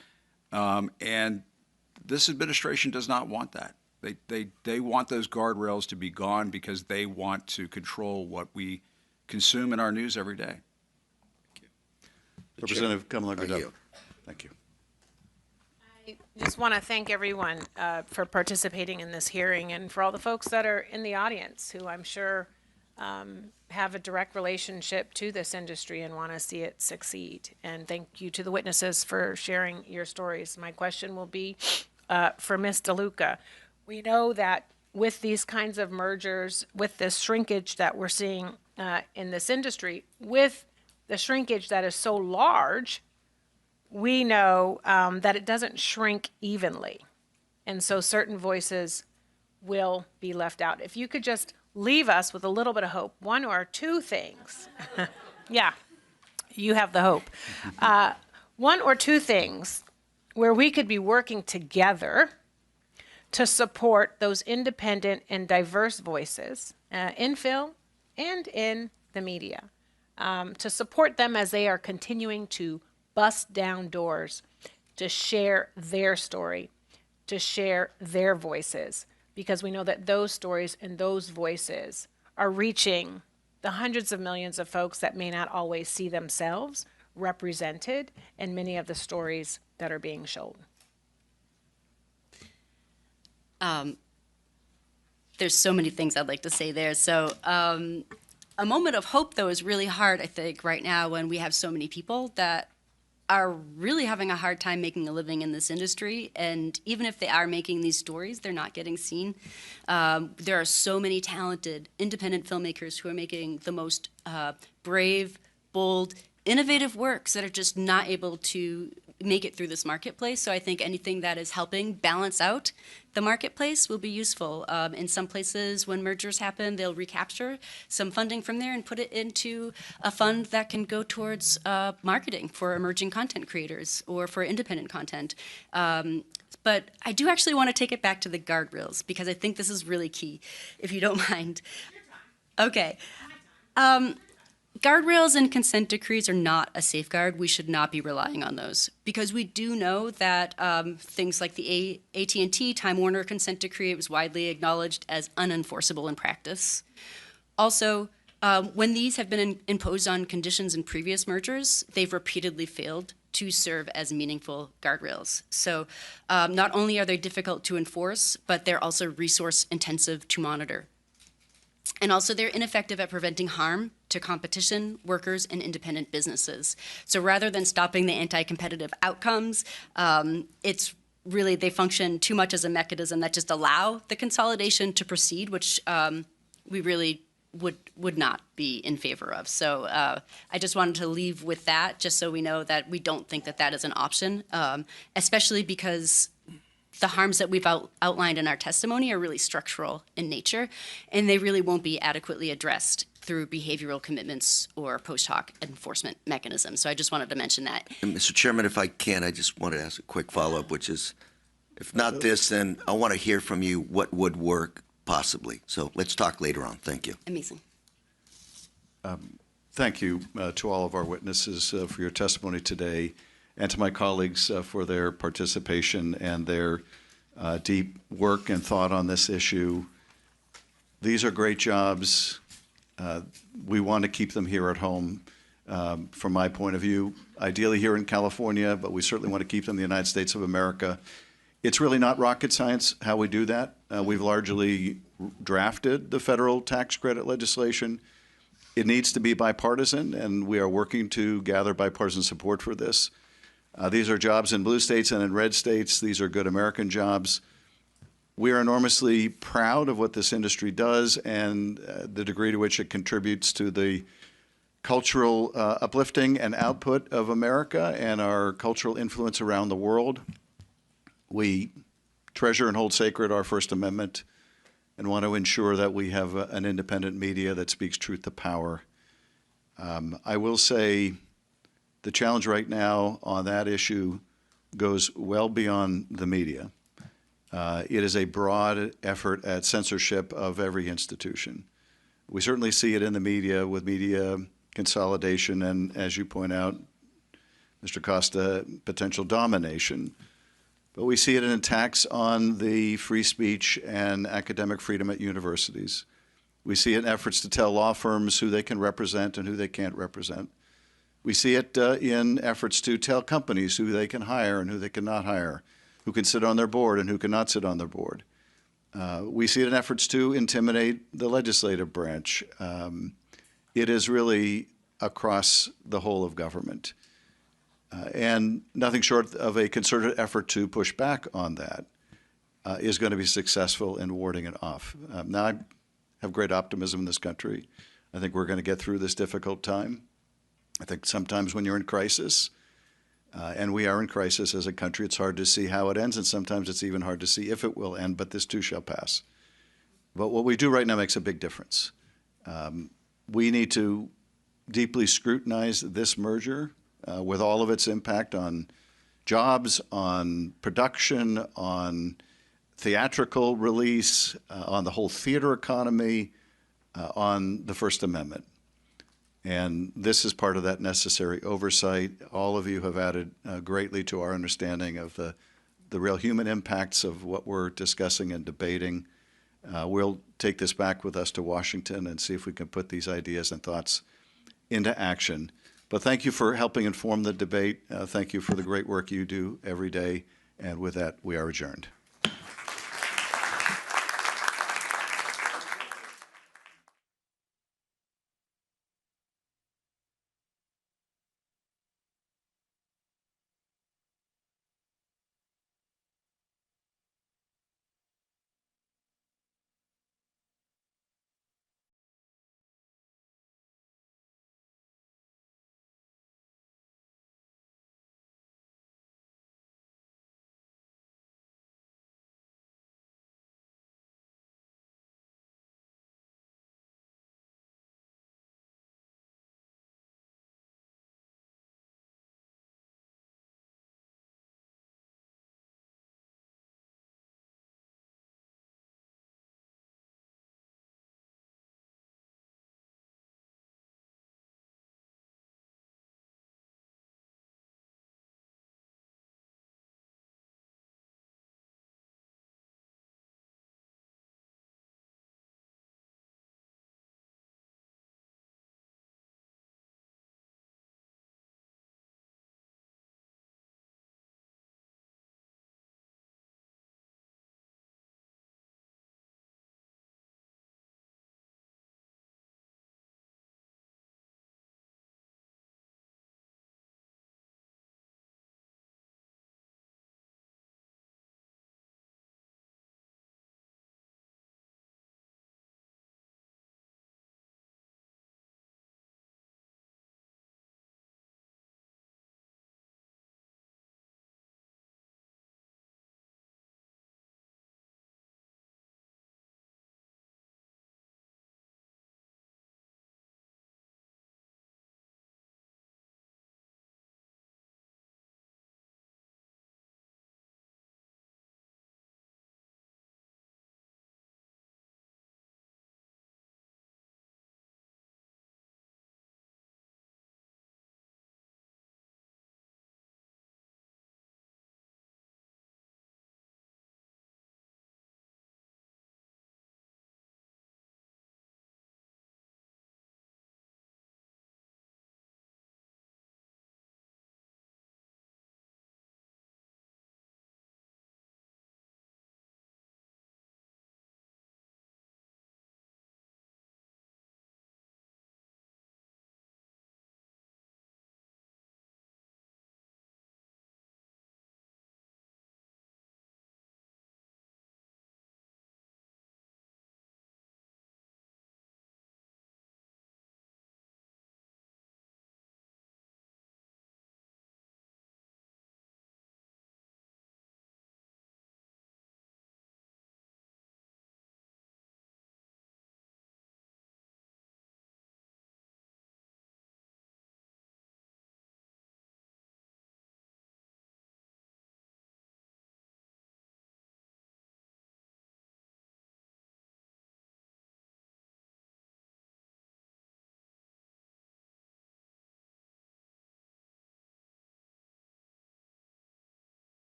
And this administration does not want that. They want those guardrails to be gone because they want to control what we consume in our news every day. Representative Kamala Thank Gadot. you. Thank you. I just want to thank everyone for participating in this hearing, and for all the folks that are in the audience who I'm sure have a direct relationship to this industry and want to see it succeed. And thank you to the witnesses for sharing your stories. My question will be for Ms. DeLuca. We know that with these kinds of mergers, with this shrinkage that we're seeing in this industry, with the shrinkage that is so large, we know that it doesn't shrink evenly. And so certain voices will be left out. If you could just leave us with a little bit of hope, one or two things. Yeah, you have the hope. One or two things where we could be working together to support those independent and diverse voices in film and in the media, to support them as they are continuing to bust down doors, to share their story, to share their voices, because we know that those stories and those voices are reaching the hundreds of millions of folks that may not always see themselves represented in many of the stories that are being shown. There's so many things I'd like to say there. So a moment of hope, though, is really hard, I think, right now when we have so many people that are really having a hard time making a living in this industry. And even if they are making these stories, they're not getting seen. There are so many talented independent filmmakers who are making the most brave, bold, innovative works that are just not able to make it through this marketplace. So I think anything that is helping balance out the marketplace will be useful. In some places, when mergers happen, they'll recapture some funding from there and put it into a fund that can go towards marketing for emerging content creators or for independent content. But I do actually want to take it back to the guardrails, because I think this is really key, if you don't mind. Okay. Guardrails and consent decrees are not a safeguard. We should not be relying on those, because we do know that things like the AT&T Time Warner consent decree was widely acknowledged as unenforceable in practice. Also, when these have been imposed on conditions in previous mergers, they've repeatedly failed to serve as meaningful guardrails. So not only are they difficult to enforce, but they're also resource intensive to monitor. And also, they're ineffective at preventing harm to competition, workers, and independent businesses. So rather than stopping the anti-competitive outcomes, it's really, they function too much as a mechanism that just allow the consolidation to proceed, which we really would not be in favor of. So I just wanted to leave with that, just so we know that we don't think that that is an option, especially because the harms that we've outlined in our testimony are really structural in nature, and they really won't be adequately addressed through behavioral commitments or post hoc enforcement mechanisms. So I just wanted to mention that. And Mr. Chairman, if I can, I just want to ask a quick follow-up, which is, if not this, then I want to hear from you what would work possibly. So let's talk later on. Thank you. Amazing. Thank you to all of our witnesses for your testimony today, and to my colleagues for their participation and their deep work and thought on this issue. These are great jobs. We want to keep them here at home, from my point of view, ideally here in California, but we certainly want to keep them in the United States of America. It's really not rocket science how we do that. We've largely drafted the federal tax credit legislation. It needs to be bipartisan, and we are working to gather bipartisan support for this. These are jobs in blue states and in red states. These are good American jobs. We are enormously proud of what this industry does and the degree to which it contributes to the cultural uplifting and output of America and our cultural influence around the world. We treasure and hold sacred our First Amendment and want to ensure that we have an independent media that speaks truth to power. I will say, the challenge right now on that issue goes well beyond the media. It is a broad effort at censorship of every institution. We certainly see it in the media with media consolidation, and as you point out, Mr. Costa, potential domination. But we see it in attacks on the free speech and academic freedom at universities. We see it in efforts to tell law firms who they can represent and who they can't represent. We see it in efforts to tell companies who they can hire and who they cannot hire, who can sit on their board and who cannot sit on their board. We see it in efforts to intimidate the legislative branch. It is really across the whole of government. And nothing short of a concerted effort to push back on that is going to be successful in warding it off. Now, I have great optimism in this country. I think we're going to get through this difficult time. I think sometimes when you're in crisis, and we are in crisis as a country, it's hard to see how it ends, and sometimes it's even hard to see if it will end, but this too shall pass. But what we do right now makes a big difference. We need to deeply scrutinize this merger with all of its impact on jobs, on production, on theatrical release, on the whole theater economy, on the First Amendment. And this is part of that necessary oversight. All of you have added greatly to our understanding of the real human impacts of what we're discussing and debating. We'll take this back with us to Washington and see if we can put these ideas and thoughts into action. But thank you for helping inform the debate. Thank you for the great work you do every day. And with that, we are adjourned.